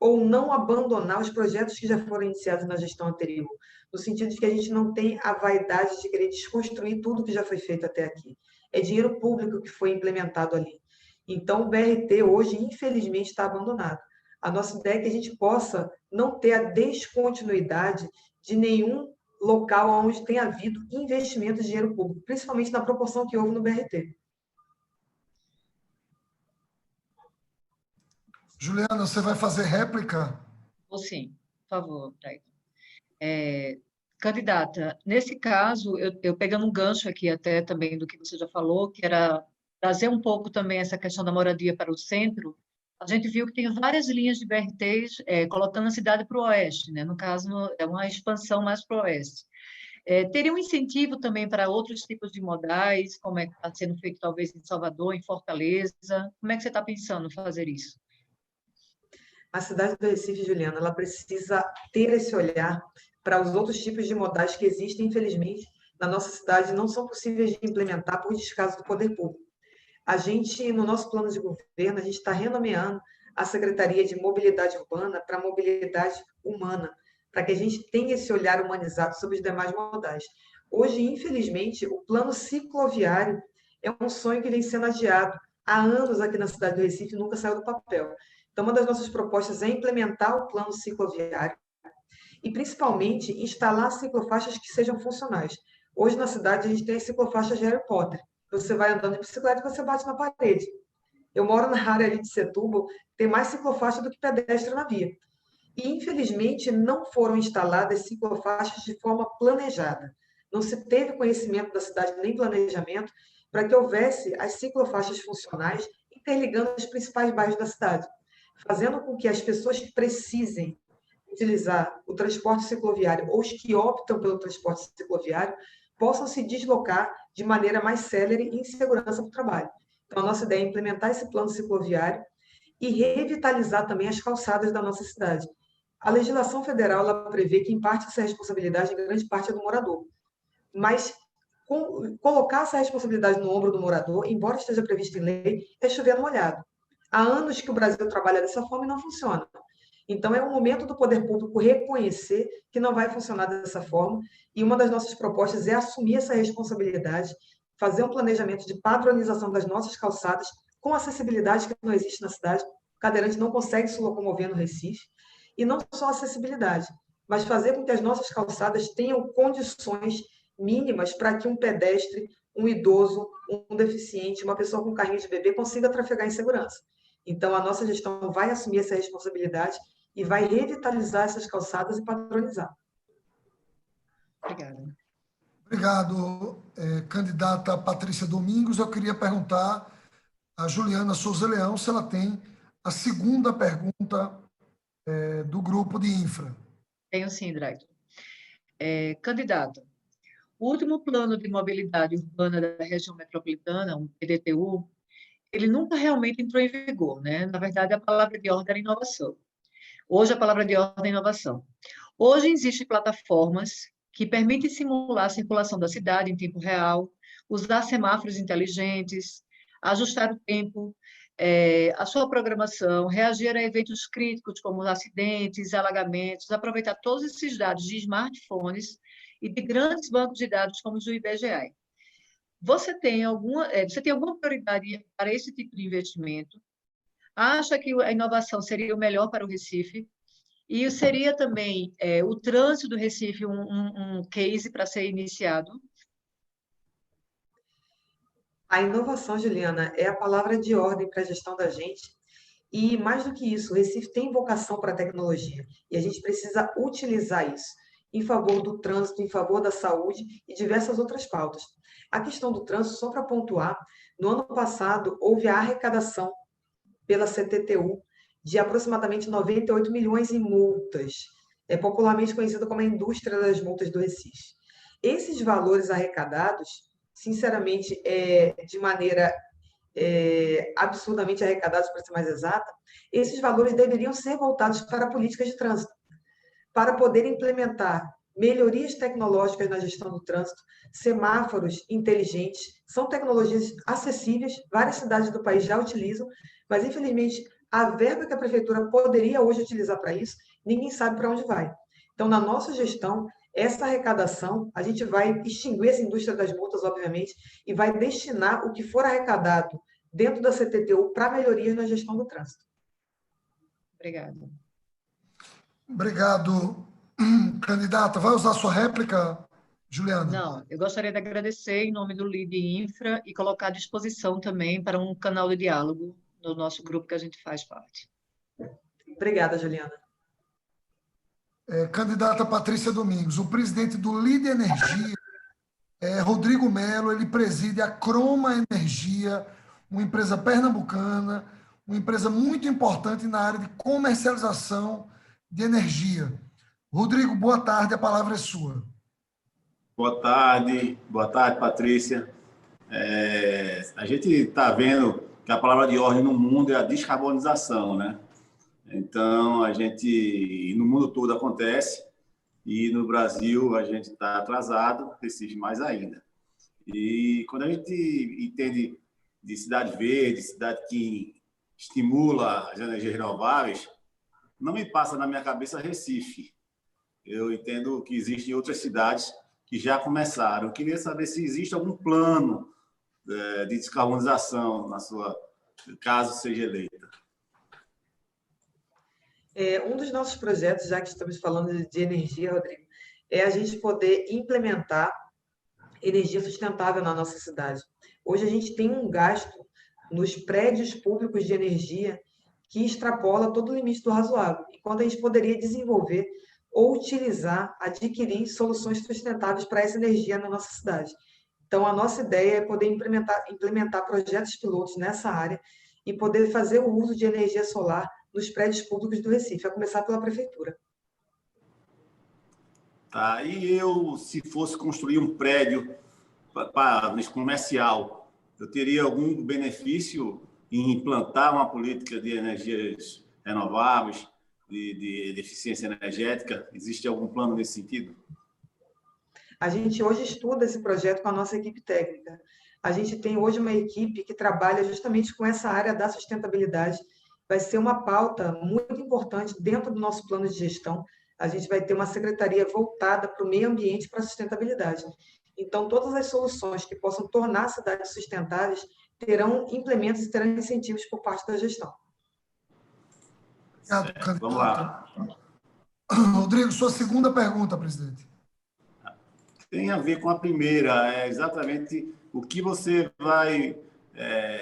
ou não abandonar os projetos que já foram iniciados na gestão anterior, no sentido de que a gente não tem a vaidade de querer desconstruir tudo que já foi feito até aqui. É dinheiro público que foi implementado ali. Então, o BRT hoje, infelizmente, está abandonado. A nossa ideia é que a gente possa não ter a descontinuidade de nenhum local onde tenha havido investimento de dinheiro público, principalmente na proporção que houve no BRT. Juliana, você vai fazer réplica? Vou sim, por favor, Drayton. Candidata, nesse caso, eu pegando um gancho aqui até também do que você já falou, que era trazer um pouco também essa questão da moradia para o centro, a gente viu que tem várias linhas de BRTs colocando a cidade para o oeste, né? No caso, é uma expansão mais para o oeste. Teria um incentivo também para outros tipos de modais, como é que está sendo feito talvez em Salvador, em Fortaleza? Como é que você está pensando em fazer isso? A cidade do Recife, Juliana, ela precisa ter esse olhar para os outros tipos de modais que existem, infelizmente, na nossa cidade, não são possíveis de implementar por descaso do poder público. A gente, no nosso plano de governo, a gente está renomeando a Secretaria de Mobilidade Urbana para Mobilidade Humana, para que a gente tenha esse olhar humanizado sobre os demais modais. Hoje, infelizmente, o plano cicloviário é um sonho que vem sendo adiado há anos aqui na cidade do Recife e nunca saiu do papel. Então, uma das nossas propostas é implementar o plano cicloviário e, principalmente, instalar ciclofaixas que sejam funcionais. Hoje, na cidade, a gente tem as ciclofaixas de Harry Potter. Você vai andando de bicicleta e você bate na parede. Eu moro na área ali de Setúbal, tem mais ciclofaixa do que pedestre na via. E, infelizmente, não foram instaladas ciclofaixas de forma planejada. Não se teve conhecimento da cidade, nem planejamento, para que houvesse as ciclofaixas funcionais interligando os principais bairros da cidade, fazendo com que as pessoas que precisem utilizar o transporte cicloviário ou os que optam pelo transporte cicloviário possam se deslocar de maneira mais célere e em segurança para o trabalho. Então, a nossa ideia é implementar esse plano cicloviário e revitalizar também as calçadas da nossa cidade. A legislação federal ela prevê que, em parte, essa responsabilidade, em grande parte, é do morador. Mas colocar essa responsabilidade no ombro do morador, embora esteja previsto em lei, é chover no molhado. Há anos que o Brasil trabalha dessa forma e não funciona. Então, é o momento do poder público reconhecer que não vai funcionar dessa forma, e uma das nossas propostas é assumir essa responsabilidade, fazer um planejamento de padronização das nossas calçadas, com acessibilidade que não existe na cidade. O cadeirante não consegue se locomover no Recife, e não só acessibilidade, mas fazer com que as nossas calçadas tenham condições mínimas para que um pedestre, um idoso, um deficiente, uma pessoa com carrinho de bebê consiga trafegar em segurança. Então, a nossa gestão vai assumir essa responsabilidade e vai revitalizar essas calçadas e padronizar. Obrigada. Obrigado, candidata Patrícia Domingos. Eu queria perguntar a Juliana Souza Leão se ela tem a segunda pergunta do grupo de infra. Tenho sim, Drayton. Candidata, o último plano de mobilidade urbana da região metropolitana, o PDTU, ele nunca realmente entrou em vigor, né? Na verdade, a palavra de ordem era inovação. Hoje, a palavra de ordem é inovação. Hoje, existem plataformas que permitem simular a circulação da cidade em tempo real, usar semáforos inteligentes, ajustar o tempo, a sua programação, reagir a eventos críticos como acidentes, alagamentos, aproveitar todos esses dados de smartphones e de grandes bancos de dados como os do IBGE. Você tem alguma prioridade para esse tipo de investimento? Acha que a inovação seria o melhor para o Recife? E seria também o trânsito do Recife um case para ser iniciado? A inovação, Juliana, é a palavra de ordem para a gestão da gente. E, mais do que isso, o Recife tem vocação para a tecnologia. E a gente precisa utilizar isso em favor do trânsito, em favor da saúde e diversas outras pautas. A questão do trânsito, só para pontuar, no ano passado houve a arrecadação pela CTTU de aproximadamente 98 milhões em multas, popularmente conhecida como a indústria das multas do Recife. Esses valores arrecadados, sinceramente, de maneira absurdamente arrecadados, para ser mais exata, esses valores deveriam ser voltados para políticas de trânsito, para poder implementar melhorias tecnológicas na gestão do trânsito, semáforos inteligentes, são tecnologias acessíveis, várias cidades do país já utilizam, mas, infelizmente, a verba que a prefeitura poderia hoje utilizar para isso, ninguém sabe para onde vai. Então, na nossa gestão, essa arrecadação, a gente vai extinguir essa indústria das multas, obviamente, e vai destinar o que for arrecadado dentro da CTTU para melhorias na gestão do trânsito. Obrigada. Obrigado, candidata. Vai usar sua réplica, Juliana? Não, eu gostaria de agradecer em nome do LIDE Infra e colocar à disposição também para um canal de diálogo no nosso grupo que a gente faz parte. Obrigada, Juliana. Candidata Patrícia Domingos, o presidente do LIDE Energia, Rodrigo Melo, ele preside a Croma Energia, uma empresa pernambucana, uma empresa muito importante na área de comercialização de energia. Rodrigo, boa tarde, a palavra é sua. Boa tarde, Patrícia. A gente está vendo que a palavra de ordem no mundo é a descarbonização, né? Então, no mundo todo acontece, e no Brasil a gente está atrasado, precisa mais ainda. E quando a gente entende de cidade verde, cidade que estimula as energias renováveis, não me passa na minha cabeça Recife. Eu entendo que existem outras cidades que já começaram. Eu queria saber se existe algum plano de descarbonização na sua, caso seja eleita. Um dos nossos projetos, já que estamos falando de energia, Rodrigo, é a gente poder implementar energia sustentável na nossa cidade. Hoje a gente tem um gasto nos prédios públicos de energia que extrapola todo o limite do razoável, enquanto a gente poderia desenvolver ou utilizar, adquirir soluções sustentáveis para essa energia na nossa cidade. Então, a nossa ideia é poder implementar projetos pilotos nessa área e poder fazer o uso de energia solar nos prédios públicos do Recife, a começar pela prefeitura. Tá, e se fosse construir um prédio comercial, eu teria algum benefício em implantar uma política de energias renováveis, de eficiência energética? Existe algum plano nesse sentido? A gente hoje estuda esse projeto com a nossa equipe técnica. A gente tem hoje uma equipe que trabalha justamente com essa área da sustentabilidade vai ser uma pauta muito importante dentro do nosso plano de gestão. A gente vai ter uma secretaria voltada para o meio ambiente e para a sustentabilidade. Então, todas as soluções que possam tornar as cidades sustentáveis terão implementos e terão incentivos por parte da gestão. Obrigado, candidato. Vamos lá. Rodrigo, sua segunda pergunta, presidente. Tem a ver com a primeira, é exatamente o que você vai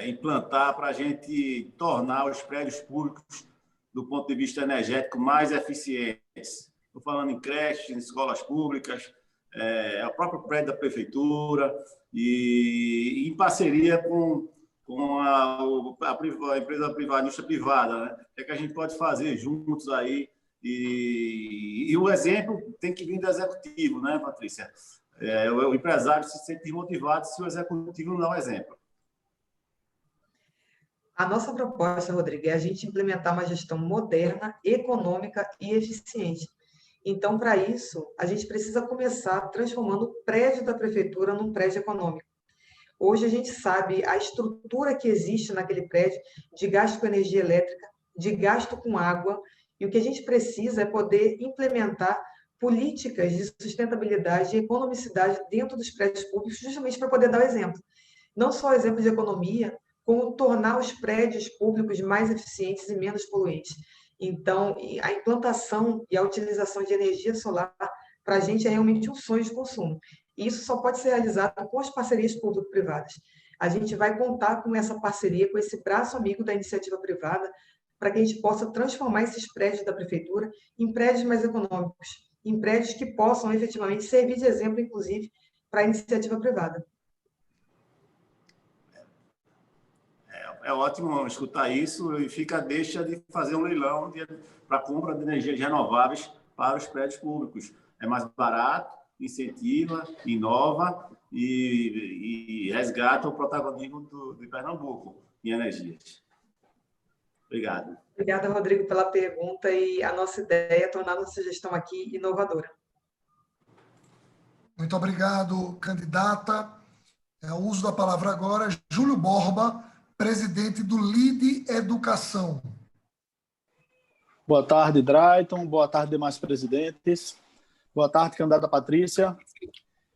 implantar para a gente tornar os prédios públicos, do ponto de vista energético, mais eficientes. Estou falando em creches, em escolas públicas, o próprio prédio da prefeitura, e em parceria com a empresa privada, a indústria privada, né? O que a gente pode fazer juntos aí? E o exemplo tem que vir do executivo, né, Patrícia? O empresário se sente motivado se o executivo não dá o exemplo. A nossa proposta, Rodrigo, é a gente implementar uma gestão moderna, econômica e eficiente. Então, para isso, a gente precisa começar transformando o prédio da prefeitura num prédio econômico. Hoje a gente sabe a estrutura que existe naquele prédio de gasto com energia elétrica, de gasto com água, e o que a gente precisa é poder implementar políticas de sustentabilidade e economicidade dentro dos prédios públicos, justamente para poder dar o exemplo. Não só o exemplo de economia, como tornar os prédios públicos mais eficientes e menos poluentes. Então, a implantação e a utilização de energia solar, para a gente, é realmente um sonho de consumo. E isso só pode ser realizado com as parcerias público-privadas. A gente vai contar com essa parceria, com esse braço amigo da iniciativa privada, para que a gente possa transformar esses prédios da prefeitura em prédios mais econômicos, em prédios que possam efetivamente servir de exemplo, inclusive, para a iniciativa privada. É ótimo escutar isso e deixa de fazer um leilão para compra de energias renováveis para os prédios públicos. É mais barato, incentiva, inova e resgata o protagonismo de Pernambuco em energias. Obrigado. Obrigada, Rodrigo, pela pergunta, e a nossa ideia é tornar a nossa gestão aqui inovadora. Muito obrigado, candidata. O uso da palavra agora, Júlio Borba, presidente do LIDE Educação. Boa tarde, Drayton. Boa tarde, demais presidentes. Boa tarde, candidata Patrícia.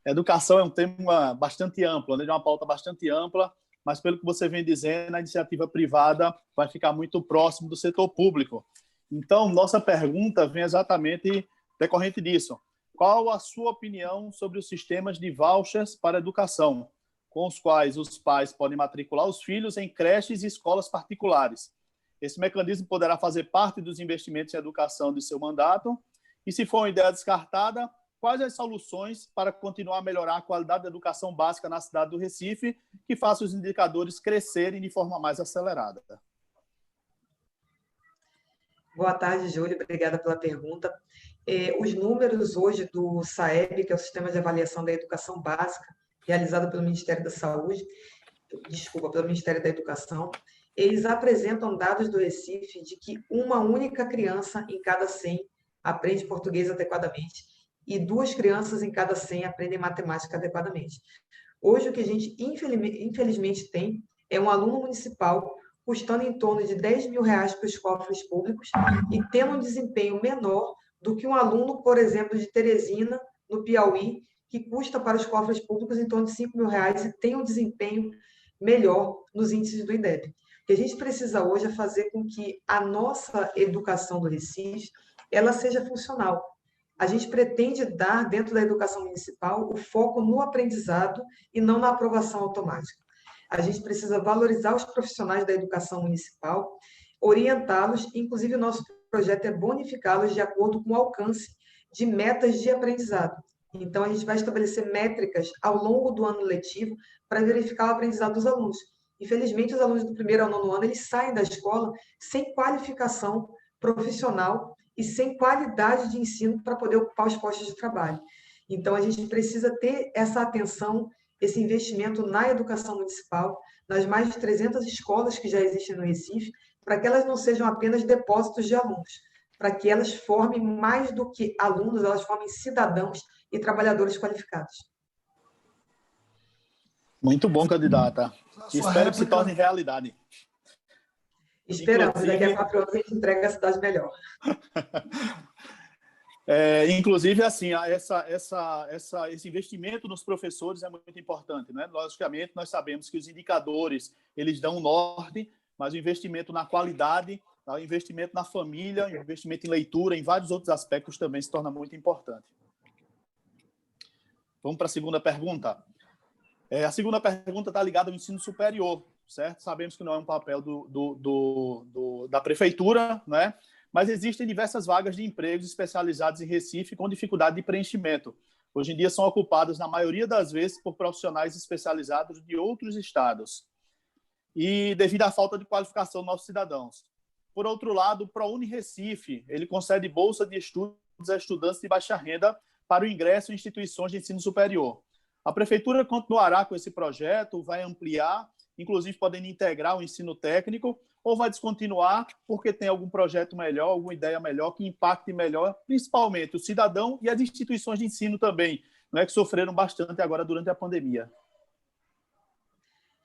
Educação é um tema bastante amplo, né? De uma pauta bastante ampla, mas pelo que você vem dizendo, a iniciativa privada vai ficar muito próximo do setor público. Então, nossa pergunta vem exatamente decorrente disso. Qual a sua opinião sobre os sistemas de vouchers para a educação, com os quais os pais podem matricular os filhos em creches e escolas particulares? Esse mecanismo poderá fazer parte dos investimentos em educação de seu mandato? E, se for uma ideia descartada, quais as soluções para continuar a melhorar a qualidade da educação básica na cidade do Recife, que faça os indicadores crescerem de forma mais acelerada? Boa tarde, Júlio. Obrigada pela pergunta. Os números hoje do SAEB, que é o Sistema de Avaliação da Educação Básica, realizado pelo Ministério da Saúde, pelo Ministério da Educação, eles apresentam dados do Recife de que uma única criança em cada 100 aprende português adequadamente e 2 crianças em cada 100 aprendem matemática adequadamente. Hoje, o que a gente, infelizmente, tem é um aluno municipal custando em torno de R$10 mil para os cofres públicos e tendo um desempenho menor do que um aluno, por exemplo, de Teresina, no Piauí, que custa para os cofres públicos em torno de R$5 mil e tem um desempenho melhor nos índices do INDEB. O que a gente precisa hoje é fazer com que a nossa educação do Recife ela seja funcional. A gente pretende dar, dentro da educação municipal, o foco no aprendizado e não na aprovação automática. A gente precisa valorizar os profissionais da educação municipal, orientá-los, inclusive o nosso projeto é bonificá-los de acordo com o alcance de metas de aprendizado. Então, a gente vai estabelecer métricas ao longo do ano letivo para verificar o aprendizado dos alunos. Infelizmente, os alunos do 1º ao 9º ano, eles saem da escola sem qualificação profissional e sem qualidade de ensino para poder ocupar os postos de trabalho. Então, a gente precisa ter essa atenção, esse investimento na educação municipal, nas mais de 300 escolas que já existem no Recife, para que elas não sejam apenas depósitos de alunos, para que elas formem mais do que alunos, elas formem cidadãos e trabalhadores qualificados. Muito bom, candidata. Espero que se torne realidade. Esperamos, daqui a 4 anos a gente entrega a cidade melhor. Inclusive, assim, esse investimento nos professores é muito importante, né? Logicamente, nós sabemos que os indicadores, eles dão um norte, mas o investimento na qualidade, o investimento na família, o investimento em leitura, em vários outros aspectos também se torna muito importante. Vamos para a segunda pergunta. A segunda pergunta está ligada ao ensino superior, certo? Sabemos que não é um papel da prefeitura, né? Mas existem diversas vagas de empregos especializados em Recife com dificuldade de preenchimento. Hoje em dia são ocupadas, na maioria das vezes, por profissionais especializados de outros estados e devido à falta de qualificação dos nossos cidadãos. Por outro lado, o ProUni Recife, ele concede bolsa de estudos a estudantes de baixa renda para o ingresso em instituições de ensino superior. A prefeitura continuará com esse projeto, vai ampliar, inclusive podendo integrar o ensino técnico, ou vai descontinuar porque tem algum projeto melhor, alguma ideia melhor, que impacte melhor, principalmente o cidadão e as instituições de ensino também, né, que sofreram bastante agora durante a pandemia.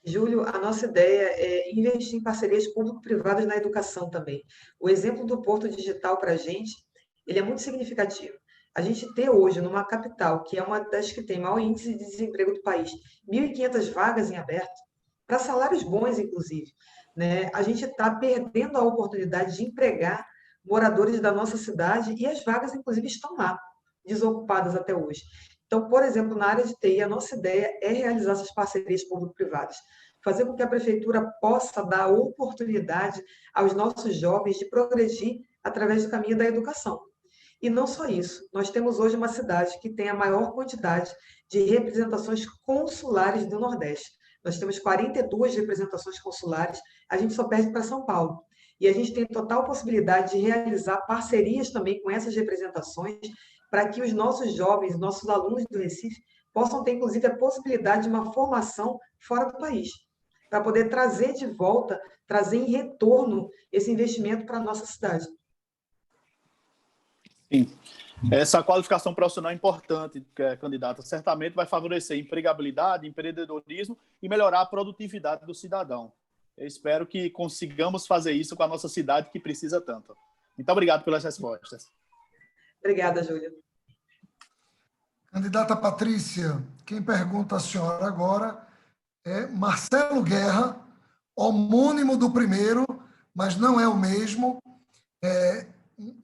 Júlio, a nossa ideia é investir em parcerias público-privadas na educação também. O exemplo do Porto Digital para a gente, ele é muito significativo. A gente ter hoje, numa capital, que é uma das que tem maior índice de desemprego do país, 1.500 vagas em aberto, para salários bons, inclusive, né? A gente está perdendo a oportunidade de empregar moradores da nossa cidade e as vagas, inclusive, estão lá, desocupadas até hoje. Então, por exemplo, na área de TI, a nossa ideia é realizar essas parcerias público-privadas, fazer com que a prefeitura possa dar oportunidade aos nossos jovens de progredir através do caminho da educação. E não só isso, nós temos hoje uma cidade que tem a maior quantidade de representações consulares do Nordeste. Nós temos 42 representações consulares, a gente só perde para São Paulo. E a gente tem total possibilidade de realizar parcerias também com essas representações para que os nossos jovens, nossos alunos do Recife, possam ter, inclusive, a possibilidade de uma formação fora do país, para poder trazer de volta, trazer em retorno esse investimento para a nossa cidade. Sim. Essa qualificação profissional é importante, candidata. Certamente vai favorecer empregabilidade, empreendedorismo e melhorar a produtividade do cidadão. Eu espero que consigamos fazer isso com a nossa cidade, que precisa tanto. Muito obrigado pelas respostas. Obrigada, Júlia. Candidata Patrícia, quem pergunta à senhora agora é Marcelo Guerra, homônimo do primeiro, mas não é o mesmo.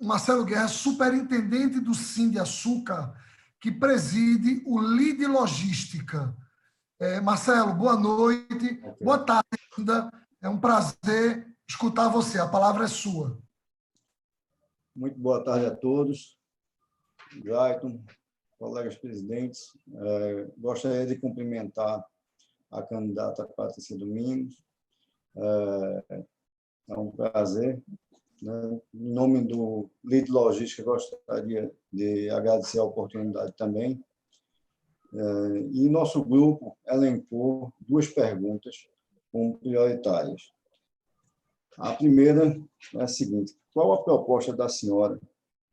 Marcelo Guerra, superintendente do Sindiaçuca, que preside o LIDE Logística. Marcelo, boa noite, boa tarde ainda. É um prazer escutar você. A palavra é sua. Muito boa tarde a todos. Drayton, colegas presidentes, gostaria de cumprimentar a candidata Patrícia Domingos. É um prazer. Em nome do LIDE Logística, gostaria de agradecer a oportunidade também. E nosso grupo elencou 2 perguntas como prioritárias. A primeira é a seguinte: qual a proposta da senhora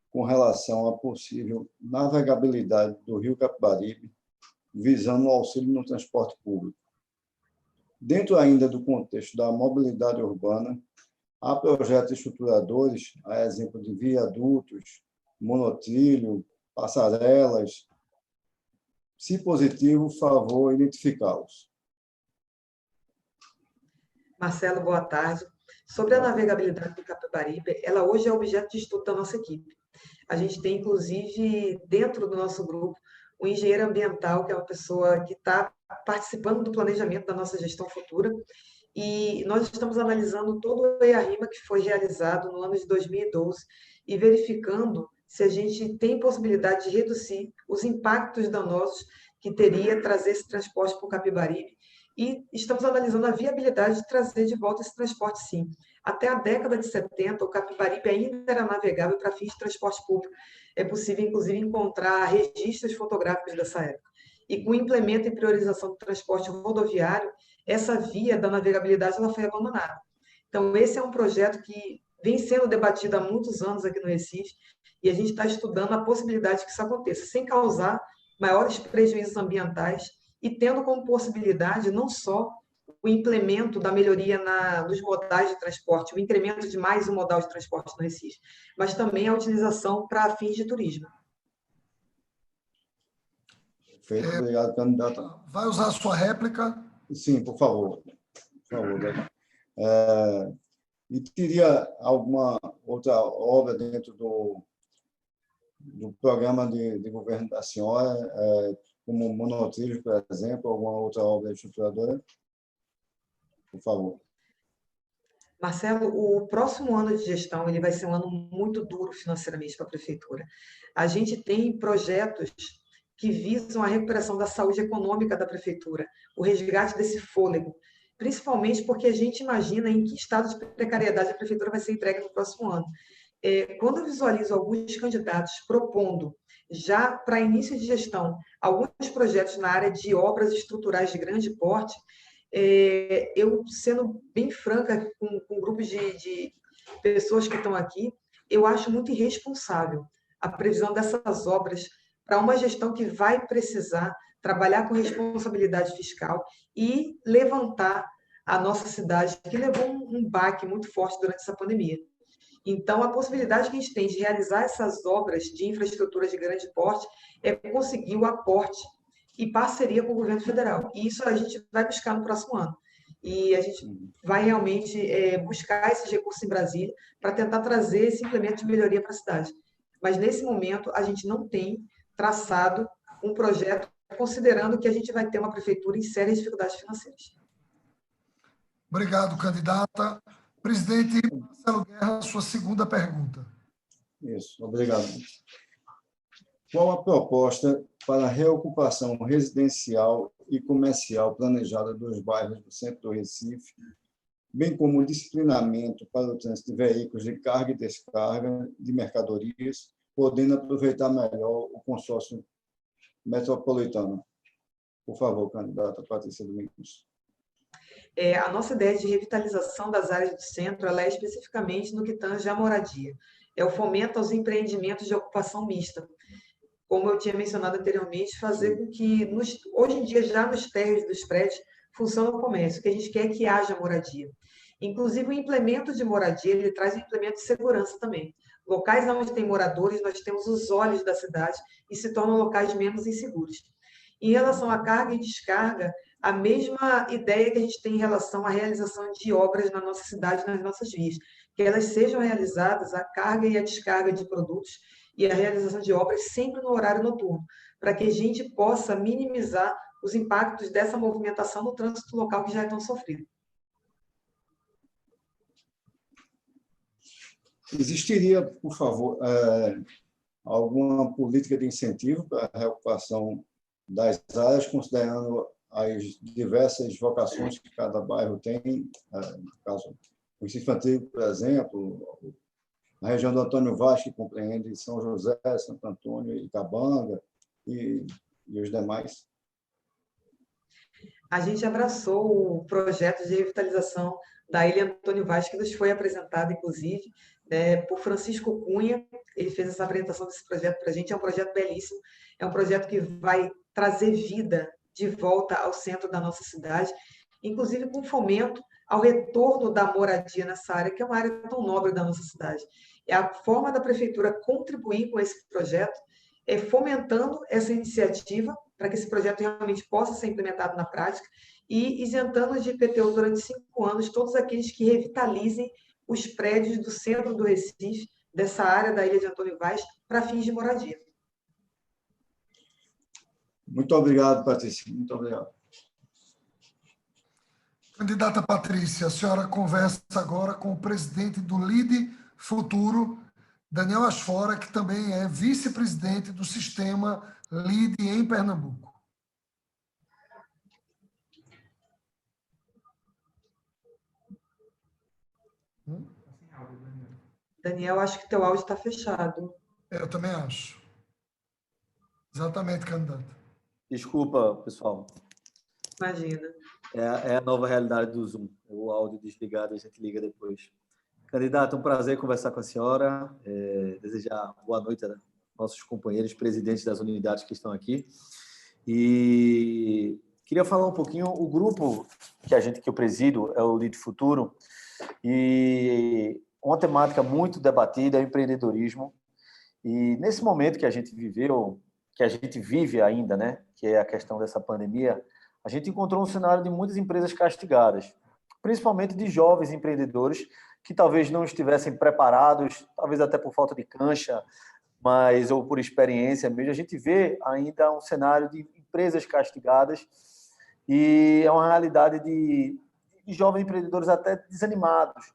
com relação à possível navegabilidade do Rio Capibaribe, visando o auxílio no transporte público? Dentro ainda do contexto da mobilidade urbana, há projetos estruturadores, a exemplo de viadutos, monotrilho, passarelas. Se positivo, favor identificá-los. Marcelo, boa tarde. Sobre a navegabilidade do Capibaribe, ela hoje é objeto de estudo da nossa equipe. A gente tem, inclusive, dentro do nosso grupo, um engenheiro ambiental, que é uma pessoa que está participando do planejamento da nossa gestão futura, e nós estamos analisando todo o EIA-RIMA que foi realizado no ano de 2012 e verificando se a gente tem possibilidade de reduzir os impactos danosos que teria trazer esse transporte para o Capibaribe. E estamos analisando a viabilidade de trazer de volta esse transporte, sim. Até a década de 70, o Capibaribe ainda era navegável para fins de transporte público. É possível, inclusive, encontrar registros fotográficos dessa época. E com o implemento e priorização do transporte rodoviário, essa via da navegabilidade ela foi abandonada. Então, esse é um projeto que vem sendo debatido há muitos anos aqui no Recife, e a gente está estudando a possibilidade que isso aconteça, sem causar maiores prejuízos ambientais, e tendo como possibilidade não só o implemento da melhoria nos modais de transporte, o incremento de mais um modal de transporte no Recife, mas também a utilização para fins de turismo. Perfeito, obrigado, candidata. Vai usar a sua réplica? Sim, por favor. Por favor, né? E teria alguma outra obra dentro do programa de governo da senhora, como monotrilho, por exemplo, alguma outra obra estruturadora? Por favor. Marcelo, o próximo ano de gestão ele vai ser um ano muito duro financeiramente para a prefeitura. A gente tem projetos que visam a recuperação da saúde econômica da prefeitura, o resgate desse fôlego, principalmente porque a gente imagina em que estado de precariedade a prefeitura vai ser entregue no próximo ano. Quando eu visualizo alguns candidatos propondo, já para início de gestão, alguns projetos na área de obras estruturais de grande porte, eu, sendo bem franca com grupos de pessoas que estão aqui, eu acho muito irresponsável a previsão dessas obras para uma gestão que vai precisar trabalhar com responsabilidade fiscal e levantar a nossa cidade, que levou um baque muito forte durante essa pandemia. Então, a possibilidade que a gente tem de realizar essas obras de infraestrutura de grande porte é conseguir o aporte e parceria com o governo federal. E isso a gente vai buscar no próximo ano. E a gente vai realmente buscar esses recursos em Brasília para tentar trazer esse implemento de melhoria para a cidade. Mas, nesse momento, a gente não tem traçado um projeto considerando que a gente vai ter uma prefeitura em sérias dificuldades financeiras. Obrigado, candidata. Presidente Marcelo Guerra, sua segunda pergunta. Isso, obrigado. Qual a proposta para a reocupação residencial e comercial planejada dos bairros do centro do Recife, bem como o disciplinamento para o trânsito de veículos de carga e descarga de mercadorias, podendo aproveitar melhor o consórcio metropolitano? Por favor, candidata Patrícia Domingos. A nossa ideia de revitalização das áreas do centro ela é especificamente no que tange à moradia. É o fomento aos empreendimentos de ocupação mista. Como eu tinha mencionado anteriormente, fazer com que, hoje em dia, já nos térreos dos prédios, funcione o comércio. O que a gente quer é que haja moradia. Inclusive, o implemento de moradia, ele traz um implemento de segurança também. Locais onde tem moradores, nós temos os olhos da cidade e se tornam locais menos inseguros. Em relação à carga e descarga, a mesma ideia que a gente tem em relação à realização de obras na nossa cidade, nas nossas vias, que elas sejam realizadas, a carga e a descarga de produtos e a realização de obras sempre no horário noturno, para que a gente possa minimizar os impactos dessa movimentação no trânsito local que já é tão sofrido. Existiria, por favor, alguma política de incentivo para a reocupação das áreas, considerando as diversas vocações que cada bairro tem, no caso, o Recife Antigo, por exemplo, a região do Antônio Vaz, que compreende São José, Santo Antônio e Cabanga, e os demais? A gente abraçou o projeto de revitalização da Ilha Antônio Vaz, que nos foi apresentado, inclusive, por Francisco Cunha. Ele fez essa apresentação desse projeto para a gente. É um projeto belíssimo, é um projeto que vai trazer vida de volta ao centro da nossa cidade, inclusive com fomento ao retorno da moradia nessa área, que é uma área tão nobre da nossa cidade. E a forma da prefeitura contribuir com esse projeto é fomentando essa iniciativa para que esse projeto realmente possa ser implementado na prática e isentando de IPTU durante 5 anos todos aqueles que revitalizem os prédios do centro do Recife, dessa área da Ilha de Antônio Vaz, para fins de moradia. Muito obrigado, Patrícia. Muito obrigado. Candidata Patrícia, a senhora conversa agora com o presidente do LIDE Futuro, Daniel Asfora, que também é vice-presidente do sistema LIDE em Pernambuco. Daniel, acho que teu áudio está fechado. Eu também acho. Exatamente, candidato. Desculpa, pessoal. Imagina. É a nova realidade do Zoom. O áudio desligado, a gente liga depois. Candidata, um prazer conversar com a senhora. Desejar boa noite a nossos companheiros, presidentes das unidades que estão aqui. E queria falar um pouquinho, o grupo que eu presido, é o Lead Futuro, e uma temática muito debatida é o empreendedorismo. E nesse momento que a gente viveu, que a gente vive ainda, né, que é a questão dessa pandemia, a gente encontrou um cenário de muitas empresas castigadas, principalmente de jovens empreendedores que talvez não estivessem preparados, talvez até por falta de cancha, mas ou por experiência mesmo. A gente vê ainda um cenário de empresas castigadas e é uma realidade de jovens empreendedores até desanimados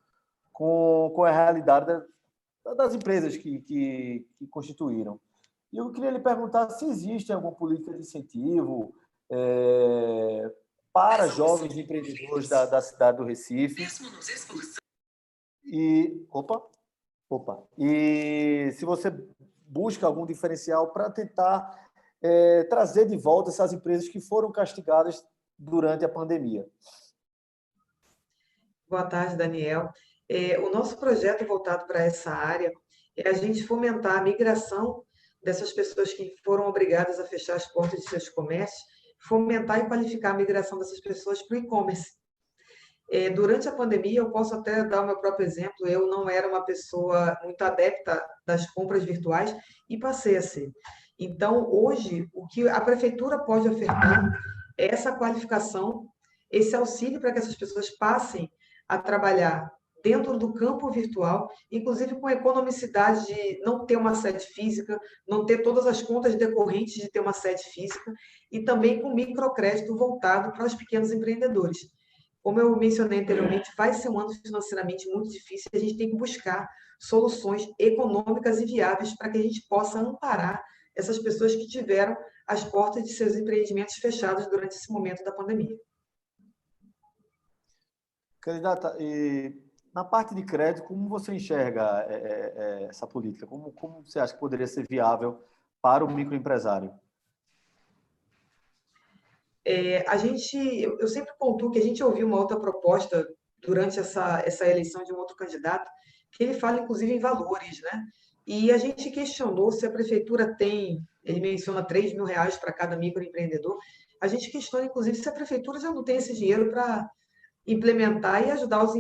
com a realidade das empresas que constituíram. E eu queria lhe perguntar se existe alguma política de incentivo para jovens empreendedores da cidade do Recife. E e se você busca algum diferencial para tentar trazer de volta essas empresas que foram castigadas durante a pandemia. Boa tarde, Daniel. O nosso projeto voltado para essa área é a gente fomentar a migração dessas pessoas que foram obrigadas a fechar as portas de seus comércios, fomentar e qualificar a migração dessas pessoas para o e-commerce. Durante a pandemia, eu posso até dar o meu próprio exemplo, eu não era uma pessoa muito adepta das compras virtuais e passei a ser. Então, hoje, o que a prefeitura pode ofertar é essa qualificação, esse auxílio para que essas pessoas passem a trabalhar dentro do campo virtual, inclusive com a economicidade de não ter uma sede física, não ter todas as contas decorrentes de ter uma sede física, e também com microcrédito voltado para os pequenos empreendedores. Como eu mencionei anteriormente, vai ser um ano financeiramente muito difícil, a gente tem que buscar soluções econômicas e viáveis para que a gente possa amparar essas pessoas que tiveram as portas de seus empreendimentos fechadas durante esse momento da pandemia. Candidata, e na parte de crédito, como você enxerga essa política? Como você acha que poderia ser viável para o microempresário? Eu sempre pontuo que a gente ouviu uma outra proposta durante essa eleição de um outro candidato, que ele fala, inclusive, em valores, né? E a gente questionou se a prefeitura tem, ele menciona R$3.000 para cada microempreendedor, a gente questiona, inclusive, se a prefeitura já não tem esse dinheiro para implementar e ajudar os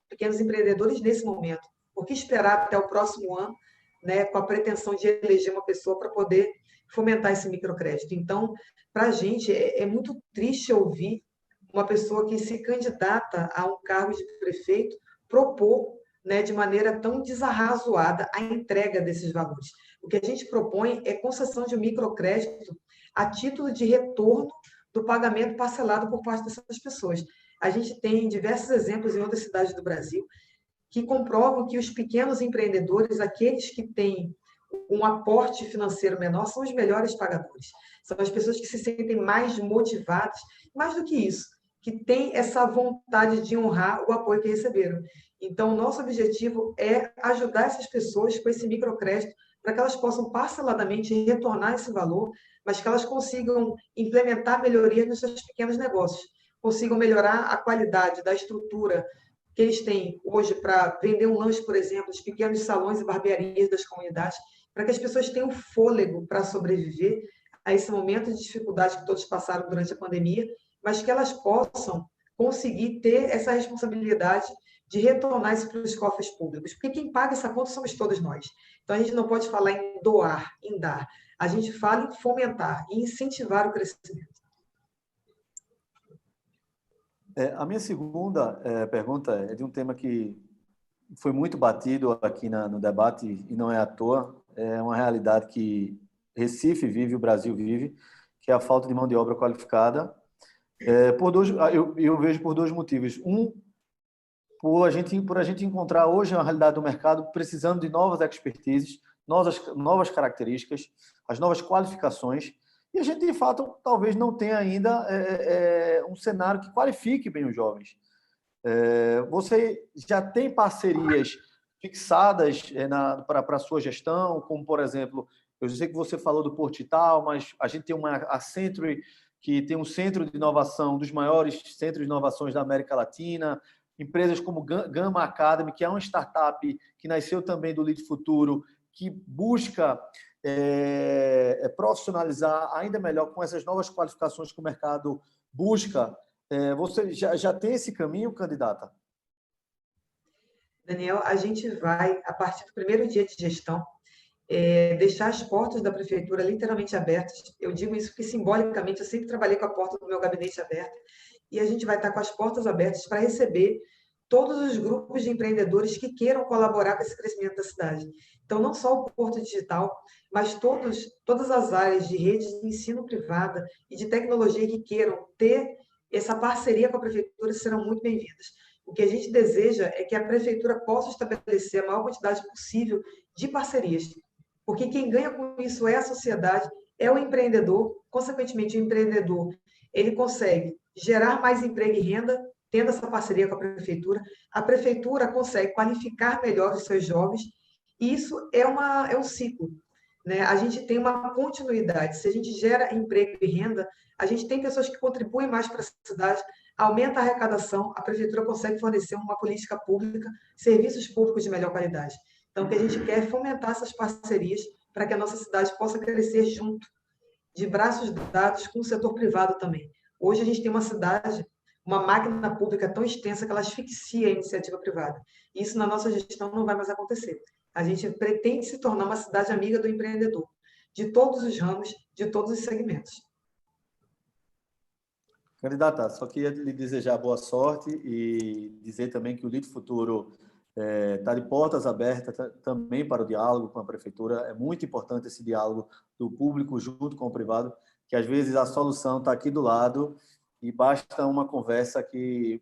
pequenos empreendedores nesse momento. Por que esperar até o próximo ano, né, com a pretensão de eleger uma pessoa para poder fomentar esse microcrédito? Então, para a gente, é muito triste ouvir uma pessoa que se candidata a um cargo de prefeito propor, né, de maneira tão desarrazoada a entrega desses valores. O que a gente propõe é concessão de microcrédito a título de retorno do pagamento parcelado por parte dessas pessoas. A gente tem diversos exemplos em outras cidades do Brasil que comprovam que os pequenos empreendedores, aqueles que têm um aporte financeiro menor, são os melhores pagadores. São as pessoas que se sentem mais motivadas, mais do que isso, que têm essa vontade de honrar o apoio que receberam. Então, o nosso objetivo é ajudar essas pessoas com esse microcrédito para que elas possam parceladamente retornar esse valor, mas que elas consigam implementar melhorias nos seus pequenos negócios, consigam melhorar a qualidade da estrutura que eles têm hoje para vender um lanche, por exemplo, os pequenos salões e barbearias das comunidades, para que as pessoas tenham fôlego para sobreviver a esse momento de dificuldade que todos passaram durante a pandemia, mas que elas possam conseguir ter essa responsabilidade de retornar isso para os cofres públicos, porque quem paga essa conta somos todos nós. Então, a gente não pode falar em doar, em dar. A gente fala em fomentar e incentivar o crescimento. A minha segunda pergunta é de um tema que foi muito batido aqui no debate e não é à toa. É uma realidade que Recife vive, o Brasil vive, que é a falta de mão de obra qualificada. Eu vejo por dois motivos. Um, por a gente encontrar hoje uma realidade do mercado precisando de novas expertises, novas características, as novas qualificações, e a gente, de fato, talvez não tenha ainda um cenário que qualifique bem os jovens. Você já tem parcerias fixadas para a sua gestão, como, por exemplo, eu sei que você falou do Portital, mas a gente tem a Century, que tem um centro de inovação, um dos maiores centros de inovações da América Latina, empresas como Gama Academy, que é uma startup que nasceu também do Lead Futuro, que busca profissionalizar ainda melhor com essas novas qualificações que o mercado busca Você já tem esse caminho, candidata? Daniel, a gente vai, a partir do primeiro dia de gestão, deixar as portas da prefeitura literalmente abertas. Eu digo isso porque, simbolicamente, eu sempre trabalhei com a porta do meu gabinete aberta, e a gente vai estar com as portas abertas para receber todos os grupos de empreendedores que queiram colaborar com esse crescimento da cidade. Então, não só o Porto Digital, mas todas as áreas de redes de ensino privada e de tecnologia que queiram ter essa parceria com a prefeitura serão muito bem-vindas. O que a gente deseja é que a prefeitura possa estabelecer a maior quantidade possível de parcerias, porque quem ganha com isso é a sociedade, é o empreendedor. Consequentemente, o empreendedor ele consegue gerar mais emprego e renda, tendo essa parceria com a prefeitura consegue qualificar melhor os seus jovens, e isso é um ciclo, né? A gente tem uma continuidade. Se a gente gera emprego e renda, a gente tem pessoas que contribuem mais para a cidade, aumenta a arrecadação, a prefeitura consegue fornecer uma política pública, serviços públicos de melhor qualidade. Então, o que a gente quer é fomentar essas parcerias para que a nossa cidade possa crescer junto, de braços dados com o setor privado também. Hoje a gente tem uma cidade, uma máquina pública tão extensa que ela asfixia a iniciativa privada. Isso na nossa gestão não vai mais acontecer. A gente pretende se tornar uma cidade amiga do empreendedor, de todos os ramos, de todos os segmentos. Candidata, só queria lhe desejar boa sorte e dizer também que o Lide Futuro está de portas abertas também para o diálogo com a prefeitura. É muito importante esse diálogo do público junto com o privado, que às vezes a solução está aqui do lado e basta uma conversa que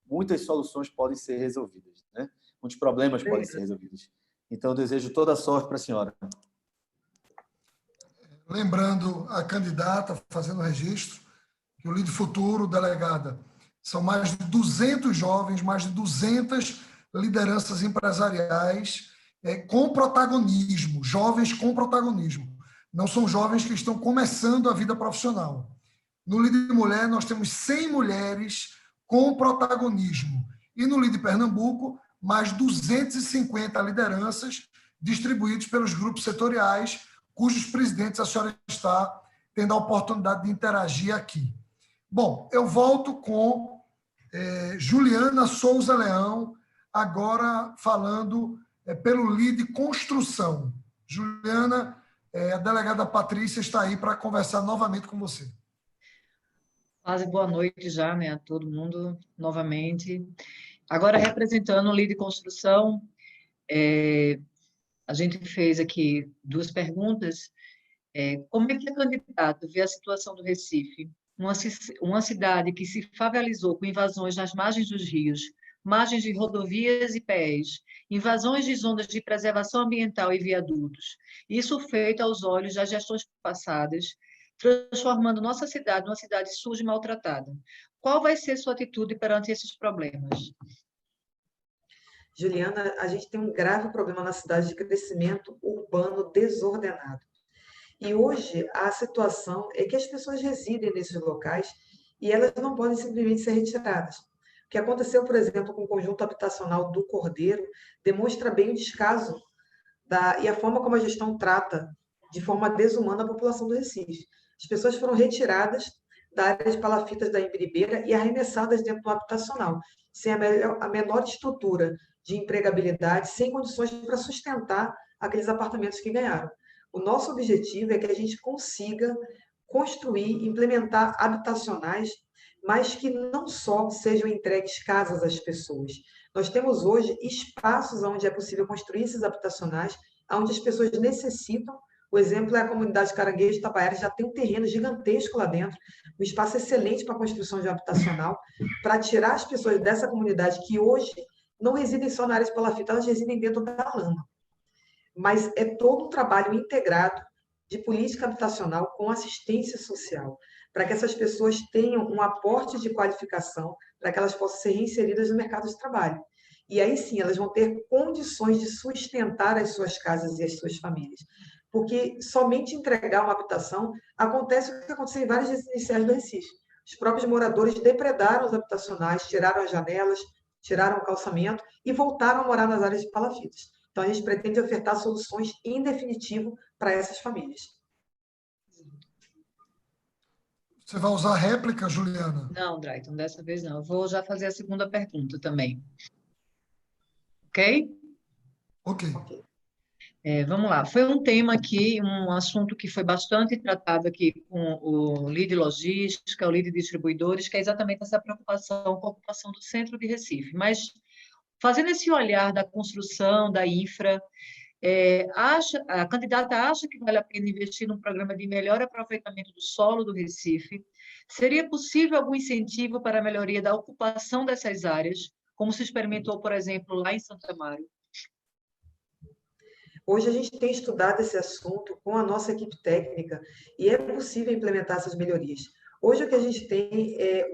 muitas soluções podem ser resolvidas, né? Muitos problemas podem ser resolvidos. Então, eu desejo toda a sorte para a senhora. Lembrando a candidata, fazendo registro, que o Lide Futuro, delegada, são mais de 200 jovens, mais de 200 lideranças empresariais com protagonismo, jovens com protagonismo. Não são jovens que estão começando a vida profissional. No Lide Mulher, nós temos 100 mulheres com protagonismo. E no Lide Pernambuco, mais 250 lideranças distribuídas pelos grupos setoriais, cujos presidentes a senhora está tendo a oportunidade de interagir aqui. Bom, eu volto com Juliana Souza Leão, agora falando pelo Lide Construção. Juliana, a delegada Patrícia está aí para conversar novamente com você. Quase boa noite já, né, a todo mundo novamente. Agora, representando o Lide Construção, a gente fez aqui 2 perguntas. Como é que a candidata vê a situação do Recife? Uma cidade que se favelizou com invasões nas margens dos rios, margens de rodovias e PEs, invasões de zonas de preservação ambiental e viadutos. Isso feito aos olhos das gestões passadas, transformando nossa cidade numa cidade suja e maltratada. Qual vai ser sua atitude perante esses problemas? Juliana, a gente tem um grave problema na cidade de crescimento urbano desordenado. E hoje a situação é que as pessoas residem nesses locais e elas não podem simplesmente ser retiradas. O que aconteceu, por exemplo, com o conjunto habitacional do Cordeiro demonstra bem o descaso e a forma como a gestão trata de forma desumana a população do Recife. As pessoas foram retiradas da área de palafitas da Imbiribeira e arremessadas dentro do habitacional, sem a menor estrutura de empregabilidade, sem condições para sustentar aqueles apartamentos que ganharam. O nosso objetivo é que a gente consiga construir, implementar habitacionais, mas que não só sejam entregues casas às pessoas. Nós temos hoje espaços onde é possível construir esses habitacionais, onde as pessoas necessitam. O exemplo é a comunidade Caranguejo Itabaiara, já tem um terreno gigantesco lá dentro, um espaço excelente para a construção de habitacional, para tirar as pessoas dessa comunidade que hoje não residem só na área de palafita, elas residem dentro da lama. Mas é todo um trabalho integrado de política habitacional com assistência social, para que essas pessoas tenham um aporte de qualificação, para que elas possam ser reinseridas no mercado de trabalho. E aí sim, elas vão ter condições de sustentar as suas casas e as suas famílias. Porque somente entregar uma habitação acontece o que aconteceu em várias residenciais do Recife. Os próprios moradores depredaram os habitacionais, tiraram as janelas, tiraram o calçamento e voltaram a morar nas áreas de palafitas. Então, a gente pretende ofertar soluções em definitivo para essas famílias. Você vai usar réplica, Juliana? Não, Drayton, dessa vez não. Eu vou já fazer a segunda pergunta também. Ok? Ok. Vamos lá. Foi um tema aqui, um assunto que foi bastante tratado aqui com o lead logística, o lead distribuidores, que é exatamente essa preocupação com a ocupação do centro de Recife. Mas, fazendo esse olhar da construção, da infra, a candidata acha que vale a pena investir num programa de melhor aproveitamento do solo do Recife? Seria possível algum incentivo para a melhoria da ocupação dessas áreas, como se experimentou, por exemplo, lá em Santa Amaro? Hoje a gente tem estudado esse assunto com a nossa equipe técnica e é possível implementar essas melhorias. Hoje o que a gente tem é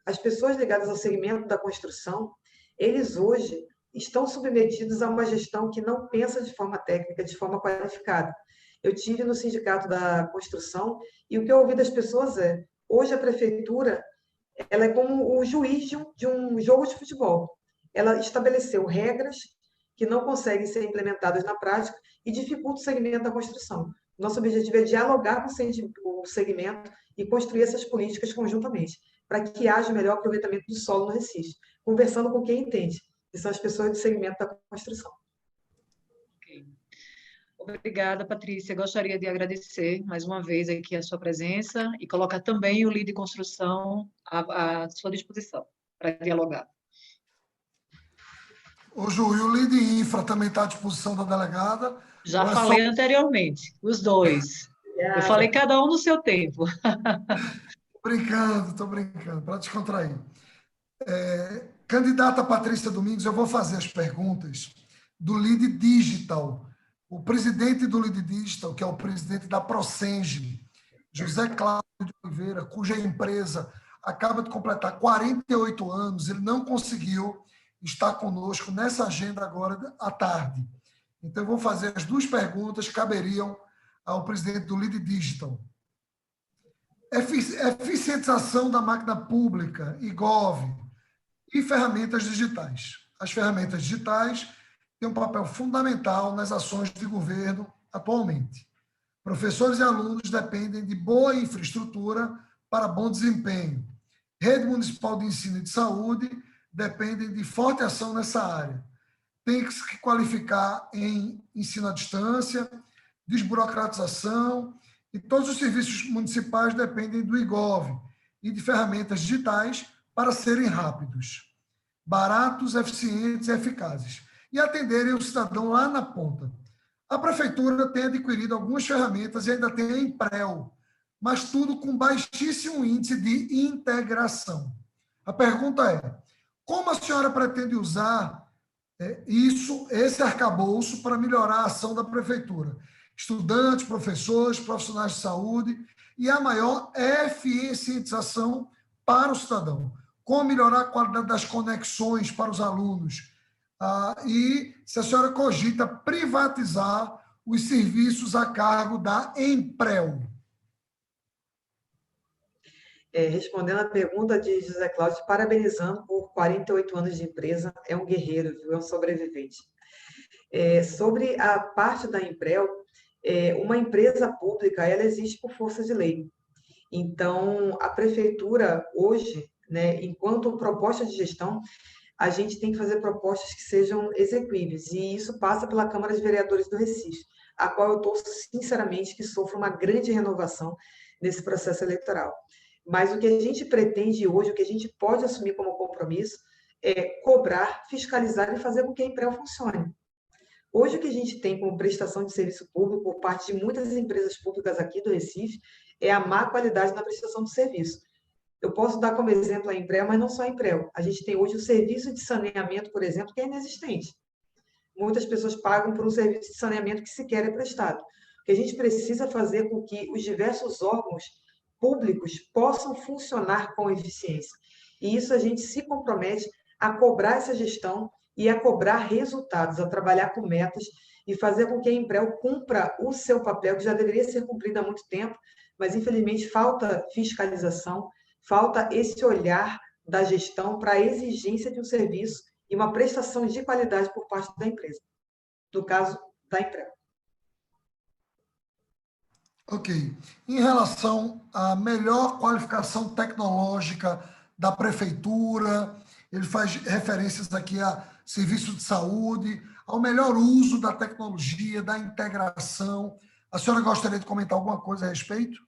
as pessoas ligadas ao segmento da construção, eles hoje estão submetidos a uma gestão que não pensa de forma técnica, de forma qualificada. Eu tive no sindicato da construção e o que eu ouvi das pessoas é, hoje a prefeitura, ela é como o juiz de um jogo de futebol. Ela estabeleceu regras que não conseguem ser implementadas na prática e dificulta o segmento da construção. Nosso objetivo é dialogar com o segmento e construir essas políticas conjuntamente, para que haja o melhor aproveitamento do solo no Recife, conversando com quem entende, que são as pessoas do segmento da construção. Ok. Obrigada, Patrícia. Gostaria de agradecer mais uma vez aqui a sua presença e colocar também o lead de construção à sua disposição para dialogar. Ô, Ju, e o lead infra também está à disposição da delegada? Já falei anteriormente, os dois. Eu falei cada um no seu tempo. Estou brincando, para descontrair. Candidata Patrícia Domingos, eu vou fazer as perguntas do Lead Digital. O presidente do Lead Digital, que é o presidente da Procenge, José Cláudio de Oliveira, cuja empresa acaba de completar 48 anos, ele não conseguiu estar conosco nessa agenda agora à tarde. Então, eu vou fazer as duas perguntas que caberiam ao presidente do Lead Digital. Eficientização da máquina pública, IGOV, e ferramentas digitais. As ferramentas digitais têm um papel fundamental nas ações de governo atualmente. Professores e alunos dependem de boa infraestrutura para bom desempenho. Rede Municipal de Ensino e de Saúde dependem de forte ação nessa área. Tem que se qualificar em ensino à distância, desburocratização, e todos os serviços municipais dependem do IGOV e de ferramentas digitais para serem rápidos, baratos, eficientes e eficazes, e atenderem o cidadão lá na ponta. A prefeitura tem adquirido algumas ferramentas e ainda tem a Emprel, mas tudo com baixíssimo índice de integração. A pergunta é, como a senhora pretende usar esse arcabouço para melhorar a ação da prefeitura? Estudantes, professores, profissionais de saúde e a maior eficientização para o cidadão. Como melhorar a qualidade das conexões para os alunos. E se a senhora cogita privatizar os serviços a cargo da Emprel. Respondendo à pergunta de José Cláudio, parabenizando por 48 anos de empresa, é um guerreiro, viu? É um sobrevivente. Sobre a parte da Emprel, uma empresa pública, ela existe por força de lei. Então, a prefeitura, hoje, né, enquanto proposta de gestão, a gente tem que fazer propostas que sejam exequíveis, e isso passa pela Câmara de Vereadores do Recife, a qual eu torço, sinceramente, que sofra uma grande renovação nesse processo eleitoral. Mas o que a gente pretende hoje, o que a gente pode assumir como compromisso, é cobrar, fiscalizar e fazer com que a Emprel funcione. Hoje, o que a gente tem como prestação de serviço público por parte de muitas empresas públicas aqui do Recife é a má qualidade na prestação do serviço. Eu posso dar como exemplo a Emprel, mas não só a Emprel. A gente tem hoje o serviço de saneamento, por exemplo, que é inexistente. Muitas pessoas pagam por um serviço de saneamento que sequer é prestado. O que a gente precisa fazer com que os diversos órgãos públicos possam funcionar com eficiência. E isso a gente se compromete a cobrar essa gestão e a cobrar resultados, a trabalhar com metas e fazer com que a Emprel cumpra o seu papel, que já deveria ser cumprido há muito tempo, mas infelizmente falta fiscalização, falta esse olhar da gestão para a exigência de um serviço e uma prestação de qualidade por parte da empresa, no caso da Emprel. Ok. Em relação à melhor qualificação tecnológica da prefeitura, ele faz referências aqui a serviço de saúde, ao melhor uso da tecnologia, da integração. A senhora gostaria de comentar alguma coisa a respeito?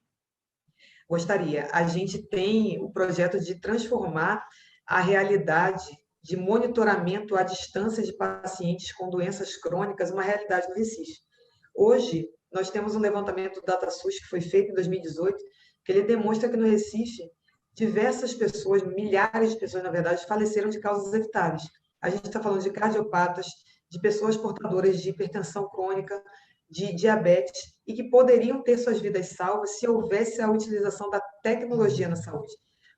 Gostaria. A gente tem o projeto de transformar a realidade de monitoramento à distância de pacientes com doenças crônicas uma realidade no Recife. Hoje, nós temos um levantamento do DataSUS que foi feito em 2018, que ele demonstra que no Recife, diversas pessoas, milhares de pessoas, na verdade, faleceram de causas evitáveis. A gente está falando de cardiopatas, de pessoas portadoras de hipertensão crônica, de diabetes, e que poderiam ter suas vidas salvas se houvesse a utilização da tecnologia na saúde.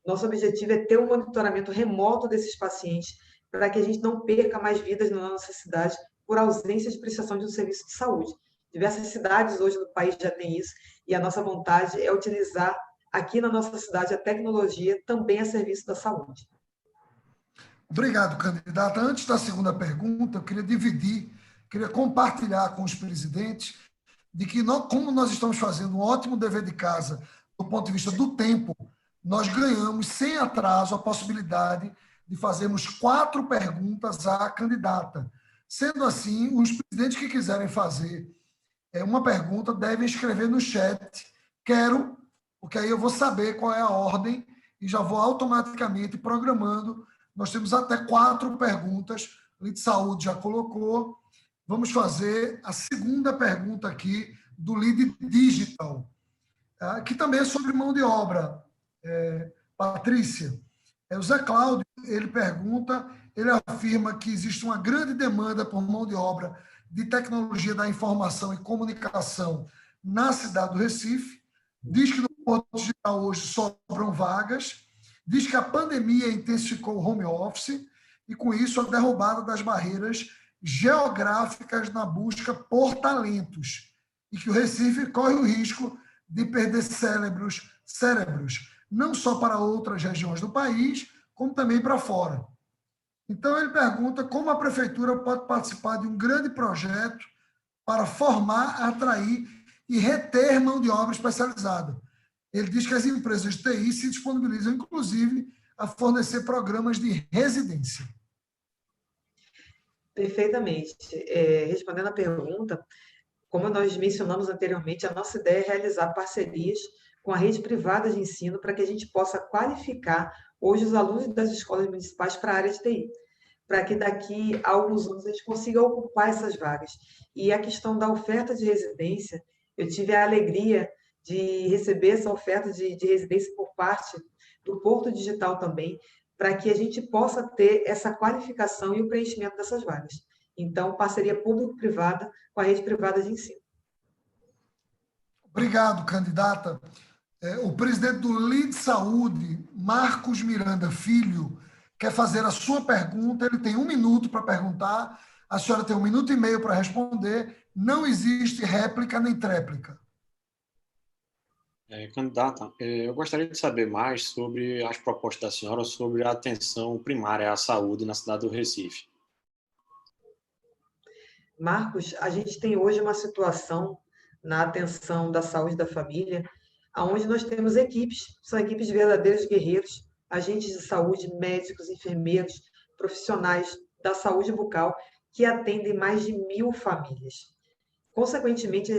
Nosso objetivo é ter um monitoramento remoto desses pacientes, para que a gente não perca mais vidas na nossa cidade por ausência de prestação de um serviço de saúde. Diversas cidades hoje no país já têm isso, e a nossa vontade é utilizar aqui na nossa cidade a tecnologia também a serviço da saúde. Obrigado, candidata. Antes da segunda pergunta, eu queria compartilhar com os presidentes de que, como nós estamos fazendo um ótimo dever de casa do ponto de vista do tempo, nós ganhamos, sem atraso, a possibilidade de fazermos 4 perguntas à candidata. Sendo assim, os presidentes que quiserem fazer uma pergunta devem escrever no chat "quero", porque aí eu vou saber qual é a ordem e já vou automaticamente programando. Nós temos até 4 perguntas, o Lead Saúde já colocou. Vamos fazer a segunda pergunta aqui do Lead Digital, que também é sobre mão de obra. Patrícia, o Zé Cláudio, ele pergunta, ele afirma que existe uma grande demanda por mão de obra de tecnologia da informação e comunicação na cidade do Recife, diz que no Porto Digital hoje sobram vagas, diz que a pandemia intensificou o home office e, com isso, a derrubada das barreiras geográficas na busca por talentos, e que o Recife corre o risco de perder cérebros, não só para outras regiões do país, como também para fora. Então, ele pergunta como a prefeitura pode participar de um grande projeto para formar, atrair e reter mão de obra especializada. Ele diz que as empresas de TI se disponibilizam, inclusive, a fornecer programas de residência. Perfeitamente. Respondendo à pergunta, como nós mencionamos anteriormente, a nossa ideia é realizar parcerias com a rede privada de ensino para que a gente possa qualificar hoje os alunos das escolas municipais para a área de TI, para que daqui a alguns anos a gente consiga ocupar essas vagas. E a questão da oferta de residência, eu tive a alegria de receber essa oferta de residência por parte do Porto Digital também, para que a gente possa ter essa qualificação e o preenchimento dessas vagas. Então, parceria público-privada com a rede privada de ensino. Obrigado, candidata. O presidente do Lead Saúde, Marcos Miranda Filho, quer fazer a sua pergunta. Ele tem 1 minuto para perguntar, a senhora tem 1 minuto e meio para responder. Não existe réplica nem tréplica. Candidata, eu gostaria de saber mais sobre as propostas da senhora sobre a atenção primária à saúde na cidade do Recife. Marcos, a gente tem hoje uma situação na atenção da saúde da família, onde nós temos equipes, são equipes de verdadeiros guerreiros, agentes de saúde, médicos, enfermeiros, profissionais da saúde bucal, que atendem mais de 1.000 famílias. Consequentemente,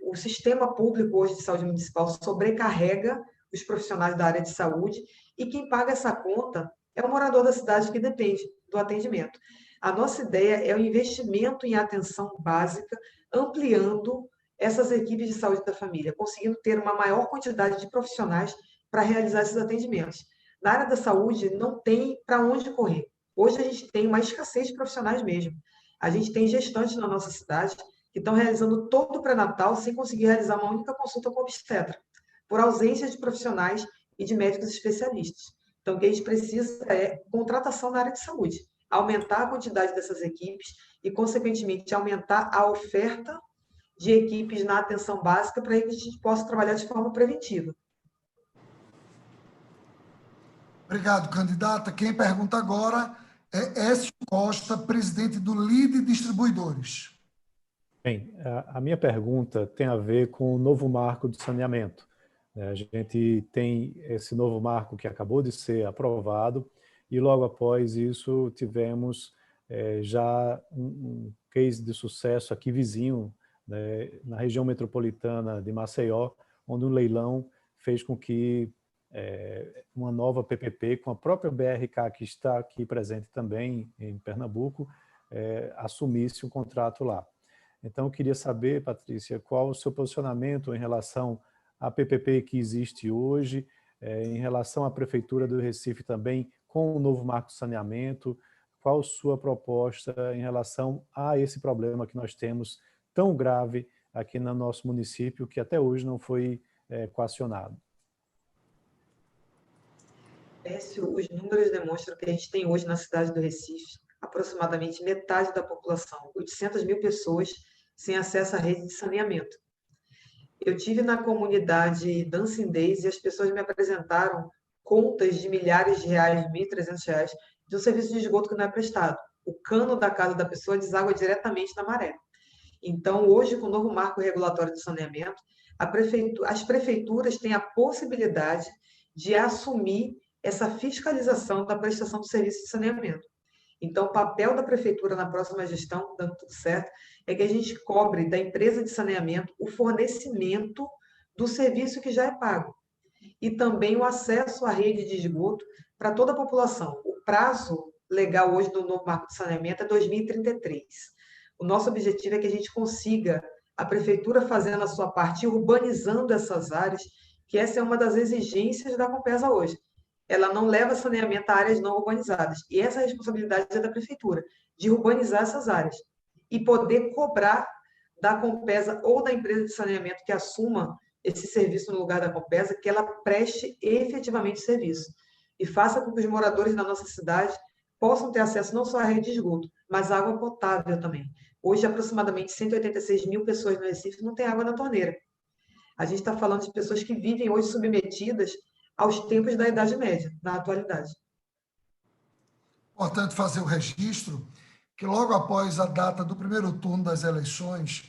o sistema público hoje de saúde municipal sobrecarrega os profissionais da área de saúde, e quem paga essa conta é o morador da cidade que depende do atendimento. A nossa ideia é o investimento em atenção básica, ampliando essas equipes de saúde da família, conseguindo ter uma maior quantidade de profissionais para realizar esses atendimentos. Na área da saúde, não tem para onde correr. Hoje a gente tem uma escassez de profissionais mesmo. A gente tem gestantes na nossa cidade que estão realizando todo o pré-natal sem conseguir realizar uma única consulta com obstetra, por ausência de profissionais e de médicos especialistas. Então, o que a gente precisa é contratação na área de saúde, aumentar a quantidade dessas equipes e, consequentemente, aumentar a oferta de equipes na atenção básica para que a gente possa trabalhar de forma preventiva. Obrigado, candidata. Quem pergunta agora é Écio Costa, presidente do Lead Distribuidores. Bem, a minha pergunta tem a ver com o novo marco de saneamento. A gente tem esse novo marco que acabou de ser aprovado e logo após isso tivemos já um case de sucesso aqui vizinho, né, na região metropolitana de Maceió, onde um leilão fez com que uma nova PPP, com a própria BRK, que está aqui presente também em Pernambuco, assumisse um contrato lá. Então, eu queria saber, Patrícia, qual o seu posicionamento em relação à PPP que existe hoje, em relação à Prefeitura do Recife também, com o novo marco de saneamento, qual a sua proposta em relação a esse problema que nós temos tão grave aqui no nosso município, que até hoje não foi equacionado? Pécio, os números demonstram que a gente tem hoje na cidade do Recife aproximadamente metade da população, 800 mil pessoas sem acesso à rede de saneamento. Eu tive na comunidade Dancing Days e as pessoas me apresentaram contas de milhares de reais, R$ 1.300, de um serviço de esgoto que não é prestado. O cano da casa da pessoa deságua diretamente na maré. Então, hoje, com o novo marco regulatório de saneamento, as prefeituras têm a possibilidade de assumir essa fiscalização da prestação do serviço de saneamento. Então, o papel da prefeitura na próxima gestão, dando tudo certo, é que a gente cobre da empresa de saneamento o fornecimento do serviço que já é pago e também o acesso à rede de esgoto para toda a população. O prazo legal hoje do novo marco de saneamento é 2033. O nosso objetivo é que a gente consiga, a prefeitura fazendo a sua parte, urbanizando essas áreas, que essa é uma das exigências da Compesa hoje. Ela não leva saneamento a áreas não urbanizadas. E essa responsabilidade é da prefeitura, de urbanizar essas áreas e poder cobrar da Compesa ou da empresa de saneamento que assuma esse serviço no lugar da Compesa, que ela preste efetivamente serviço e faça com que os moradores da nossa cidade possam ter acesso não só à rede de esgoto, mas à água potável também. Hoje, aproximadamente 186 mil pessoas no Recife não têm água na torneira. A gente está falando de pessoas que vivem hoje submetidas aos tempos da Idade Média, na atualidade. Importante fazer o registro que logo após a data do primeiro turno das eleições,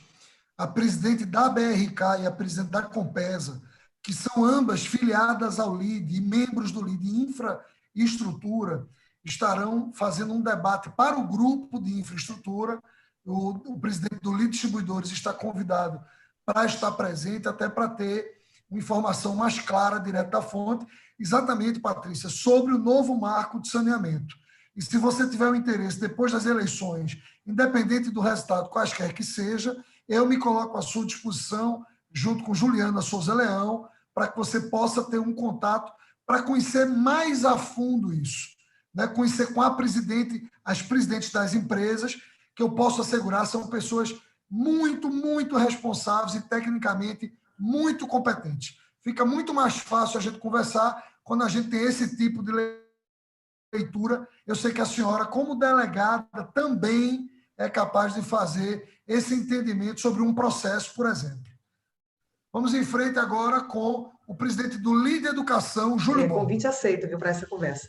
a presidente da BRK e a presidente da Compesa, que são ambas filiadas ao LIDE e membros do LIDE Infraestrutura, estarão fazendo um debate para o grupo de infraestrutura. O presidente do LIDE Distribuidores está convidado para estar presente, até para ter uma informação mais clara, direto da fonte, exatamente, Patrícia, sobre o novo marco de saneamento. E se você tiver um interesse depois das eleições, independente do resultado, quaisquer que seja, eu me coloco à sua disposição, junto com Juliana Souza Leão, para que você possa ter um contato para conhecer mais a fundo isso, né? Conhecer com a presidente, as presidentes das empresas, que eu posso assegurar são pessoas muito, muito responsáveis e tecnicamente muito competentes. Fica muito mais fácil a gente conversar quando a gente tem esse tipo de leitura. Eu sei que a senhora, como delegada, também é capaz de fazer esse entendimento sobre um processo, por exemplo. Vamos em frente agora com o presidente do LIDE Educação, Júlio Bom. Convite aceito, viu, para essa conversa.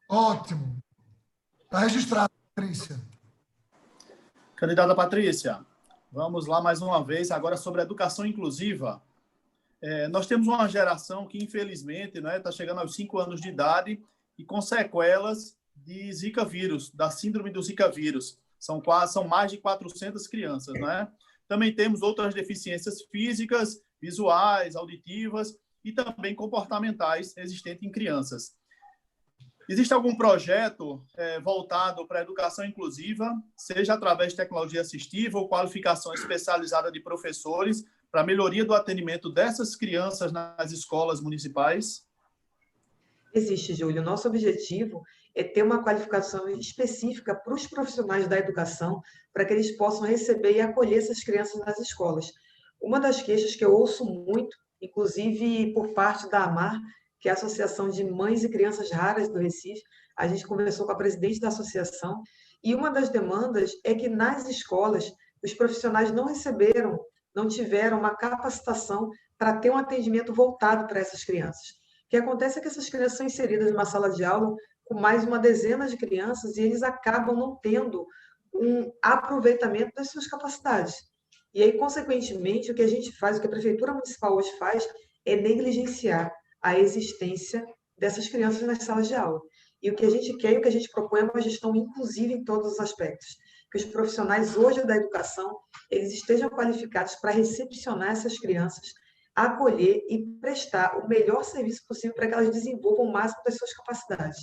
Ótimo. Está registrado, Patrícia. Candidata Patrícia, vamos lá mais uma vez, agora sobre a educação inclusiva. Nós temos uma geração que, infelizmente, está chegando aos 5 anos de idade e com sequelas de Zika vírus, da síndrome do Zika vírus. São mais de 400 crianças, né? Também temos outras deficiências físicas, visuais, auditivas e também comportamentais existentes em crianças. Existe algum projeto voltado para a educação inclusiva, seja através de tecnologia assistiva ou qualificação especializada de professores, para a melhoria do atendimento dessas crianças nas escolas municipais? Existe, Júlio. O nosso objetivo é ter uma qualificação específica para os profissionais da educação, para que eles possam receber e acolher essas crianças nas escolas. Uma das queixas que eu ouço muito, inclusive por parte da AMAR, que é a Associação de Mães e Crianças Raras do Recife, a gente conversou com a presidente da associação, e uma das demandas é que nas escolas os profissionais não tiveram uma capacitação para ter um atendimento voltado para essas crianças. O que acontece é que essas crianças são inseridas numa sala de aula com mais uma dezena de crianças e eles acabam não tendo um aproveitamento das suas capacidades. E aí, consequentemente, o que a gente faz, o que a Prefeitura Municipal hoje faz, é negligenciar a existência dessas crianças nas salas de aula. E o que a gente quer e o que a gente propõe é uma gestão inclusiva em todos os aspectos. Que os profissionais hoje da educação, eles estejam qualificados para recepcionar essas crianças, acolher e prestar o melhor serviço possível para que elas desenvolvam o máximo das suas capacidades.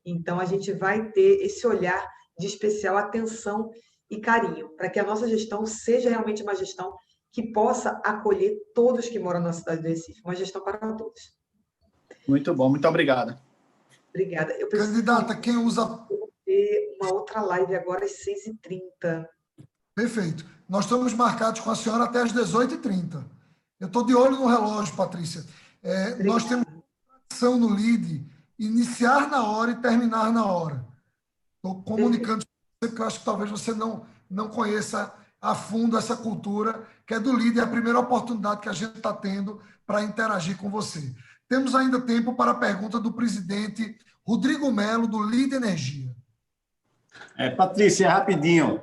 Então, a gente vai ter esse olhar de especial atenção e carinho, para que a nossa gestão seja realmente uma gestão que possa acolher todos que moram na cidade do Recife, uma gestão para todos. Muito bom, muito obrigada. Obrigada. Eu Candidata, quem usa... ter uma outra live agora às 6h30. Perfeito. Nós estamos marcados com a senhora até às 18h30. Eu estou de olho no relógio, Patrícia. Nós temos tradição no LIDE, iniciar na hora e terminar na hora. Estou comunicando, porque eu acho que talvez você não conheça a fundo essa cultura, que é do LIDE, é a primeira oportunidade que a gente está tendo para interagir com você. Temos ainda tempo para a pergunta do presidente Rodrigo Melo, do LIDE Energia. Patrícia, rapidinho.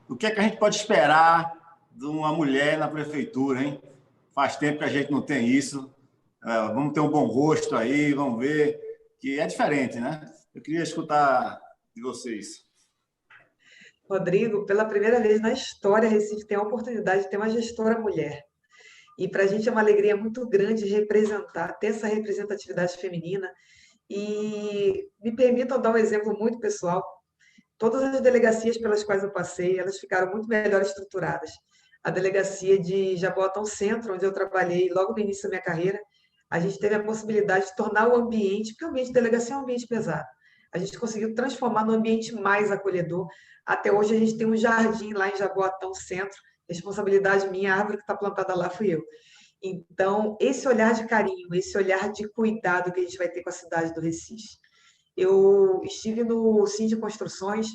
O que é que a gente pode esperar de uma mulher na prefeitura, hein? Faz tempo que a gente não tem isso. Vamos ter um bom rosto aí, vamos ver, que é diferente, né? Eu queria escutar de vocês. Rodrigo, pela primeira vez na história, Recife tem a oportunidade de ter uma gestora mulher. E para a gente é uma alegria muito grande representar, ter essa representatividade feminina. E me permitam dar um exemplo muito pessoal. Todas as delegacias pelas quais eu passei, elas ficaram muito melhor estruturadas. A delegacia de Jaboatão Centro, onde eu trabalhei logo no início da minha carreira, a gente teve a possibilidade de tornar o ambiente, porque o ambiente de delegacia é um ambiente pesado, a gente conseguiu transformar no ambiente mais acolhedor. Até hoje a gente tem um jardim lá em Jaboatão Centro, responsabilidade minha, a árvore que está plantada lá fui eu. Então, esse olhar de carinho, esse olhar de cuidado que a gente vai ter com a cidade do Recife. Eu estive no Síndico de Construções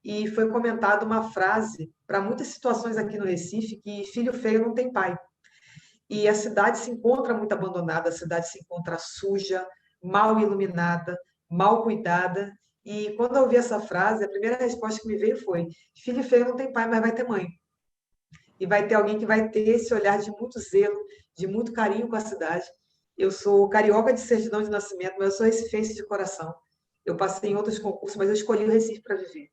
e foi comentada uma frase para muitas situações aqui no Recife, que filho feio não tem pai. E a cidade se encontra muito abandonada, a cidade se encontra suja, mal iluminada, mal cuidada. E quando eu ouvi essa frase, a primeira resposta que me veio foi: filho feio não tem pai, mas vai ter mãe. E vai ter alguém que vai ter esse olhar de muito zelo, de muito carinho com a cidade. Eu sou carioca de certidão de nascimento, mas eu sou recifense de coração. Eu passei em outros concursos, mas eu escolhi o Recife para viver.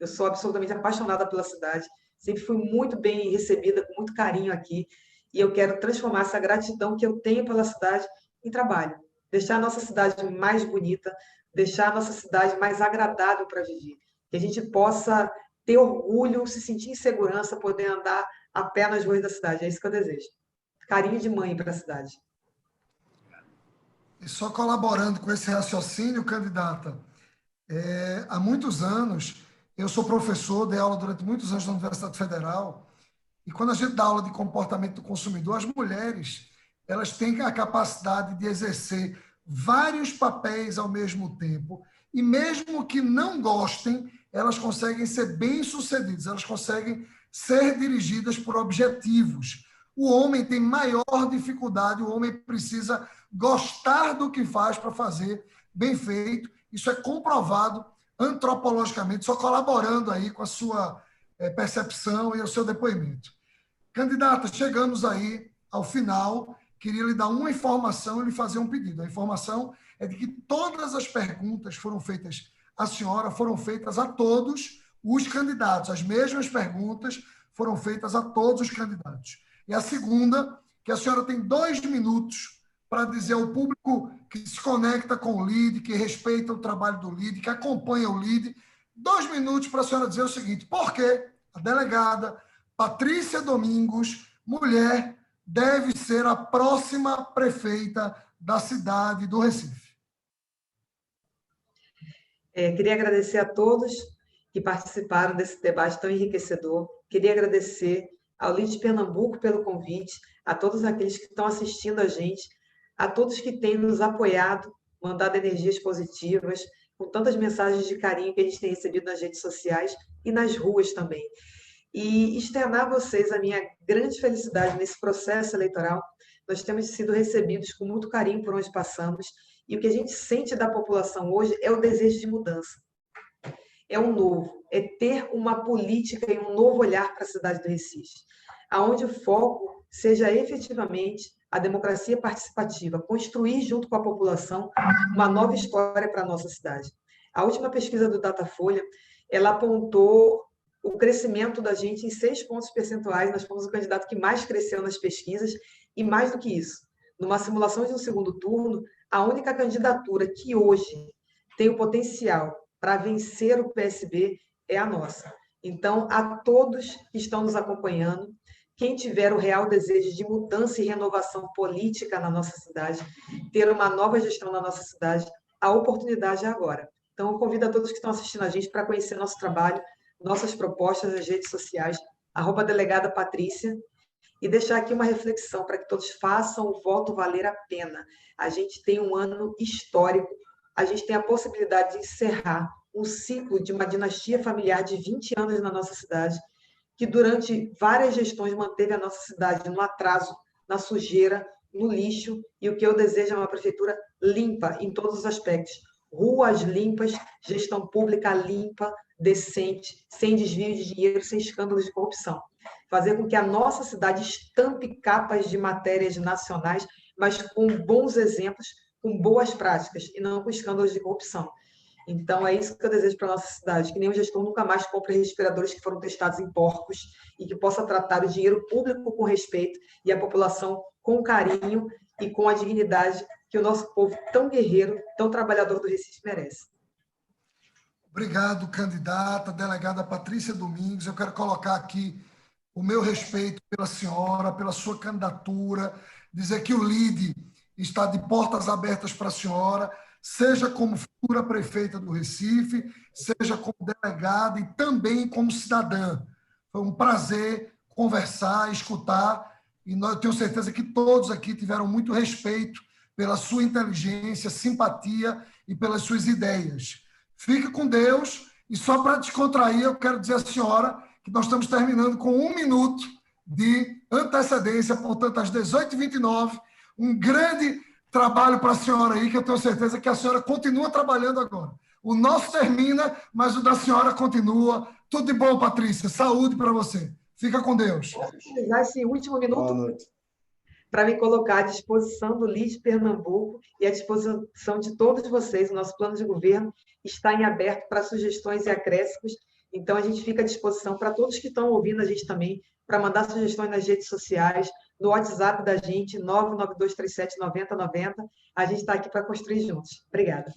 Eu sou absolutamente apaixonada pela cidade, sempre fui muito bem recebida, com muito carinho aqui, e eu quero transformar essa gratidão que eu tenho pela cidade em trabalho. Deixar a nossa cidade mais bonita, deixar a nossa cidade mais agradável para viver. Que a gente possa ter orgulho, se sentir em segurança, poder andar a pé nas ruas da cidade. É isso que eu desejo. Carinho de mãe para a cidade. E só colaborando com esse raciocínio, candidata, há muitos anos, eu sou professor, dei aula durante muitos anos na Universidade Federal, e quando a gente dá aula de comportamento do consumidor, as mulheres, elas têm a capacidade de exercer vários papéis ao mesmo tempo, e mesmo que não gostem, elas conseguem ser bem-sucedidas, elas conseguem ser dirigidas por objetivos. O homem tem maior dificuldade, o homem precisa gostar do que faz para fazer bem feito. Isso é comprovado antropologicamente, só colaborando aí com a sua percepção e o seu depoimento. Candidata, chegamos aí ao final. Queria lhe dar uma informação e lhe fazer um pedido. A informação é de que todas as perguntas foram feitas à senhora, foram feitas a todos os candidatos. As mesmas perguntas foram feitas a todos os candidatos. E a segunda, que a senhora tem 2 minutos para dizer ao público que se conecta com o LIDE, que respeita o trabalho do LIDE, que acompanha o LIDE, 2 minutos para a senhora dizer o seguinte: por que a delegada Patrícia Domingos, mulher, deve ser a próxima prefeita da cidade do Recife? Queria agradecer a todos que participaram desse debate tão enriquecedor. Queria agradecer ao LIDE Pernambuco pelo convite, a todos aqueles que estão assistindo a gente, a todos que têm nos apoiado, mandado energias positivas, com tantas mensagens de carinho que a gente tem recebido nas redes sociais e nas ruas também. E externar a vocês a minha grande felicidade nesse processo eleitoral. Nós temos sido recebidos com muito carinho por onde passamos, e o que a gente sente da população hoje é o desejo de mudança. é um novo, é ter uma política e um novo olhar para a cidade do Recife, aonde o foco seja efetivamente a democracia participativa, construir junto com a população uma nova história para a nossa cidade. A última pesquisa do Datafolha, ela apontou o crescimento da gente em 6 pontos percentuais. Nós fomos o candidato que mais cresceu nas pesquisas, e mais do que isso, numa simulação de um segundo turno, a única candidatura que hoje tem o potencial para vencer o PSB é a nossa. Então, a todos que estão nos acompanhando, quem tiver o real desejo de mudança e renovação política na nossa cidade, ter uma nova gestão na nossa cidade, a oportunidade é agora. Então, eu convido a todos que estão assistindo a gente para conhecer nosso trabalho, nossas propostas nas redes sociais, @delegada Patrícia, e deixar aqui uma reflexão para que todos façam o voto valer a pena. A gente tem um ano histórico, a gente tem a possibilidade de encerrar um ciclo de uma dinastia familiar de 20 anos na nossa cidade, que durante várias gestões manteve a nossa cidade no atraso, na sujeira, no lixo, e o que eu desejo é uma prefeitura limpa em todos os aspectos. Ruas limpas, gestão pública limpa, decente, sem desvio de dinheiro, sem escândalos de corrupção. Fazer com que a nossa cidade estampe capas de matérias nacionais, mas com bons exemplos, com boas práticas, e não com escândalos de corrupção. Então, é isso que eu desejo para a nossa cidade, que nenhum gestor nunca mais compre respiradores que foram testados em porcos, e que possa tratar o dinheiro público com respeito e a população com carinho e com a dignidade que o nosso povo tão guerreiro, tão trabalhador do Recife merece. Obrigado, candidata, delegada Patrícia Domingos. Eu quero colocar aqui o meu respeito pela senhora, pela sua candidatura, dizer que o LIDE está de portas abertas para a senhora, seja como futura prefeita do Recife, seja como delegada e também como cidadã. Foi um prazer conversar, escutar, e eu tenho certeza que todos aqui tiveram muito respeito pela sua inteligência, simpatia e pelas suas ideias. Fique com Deus, e só para descontrair, eu quero dizer à senhora que nós estamos terminando com 1 minuto de antecedência, portanto, às 18h29, um grande trabalho para a senhora aí, que eu tenho certeza que a senhora continua trabalhando agora. O nosso termina, mas o da senhora continua. Tudo de bom, Patrícia. Saúde para você. Fica com Deus. Vou utilizar esse último minuto para me colocar à disposição do LIDE Pernambuco e à disposição de todos vocês. O nosso plano de governo está em aberto para sugestões e acréscimos. Então, a gente fica à disposição para todos que estão ouvindo a gente também, para mandar sugestões nas redes sociais, no WhatsApp da gente, 992379090. A gente está aqui para construir juntos. Obrigada.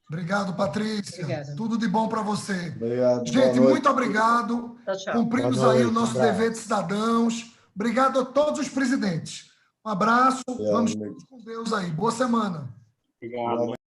Obrigado, Patrícia. Obrigada. Tudo de bom para você. Obrigado. Gente, muito obrigado. Tchau, tchau. Cumprimos Boa noite. aí o nosso dever de cidadãos. Obrigado a todos os presidentes. Um abraço. Vamos com Deus aí. Boa semana. Obrigado.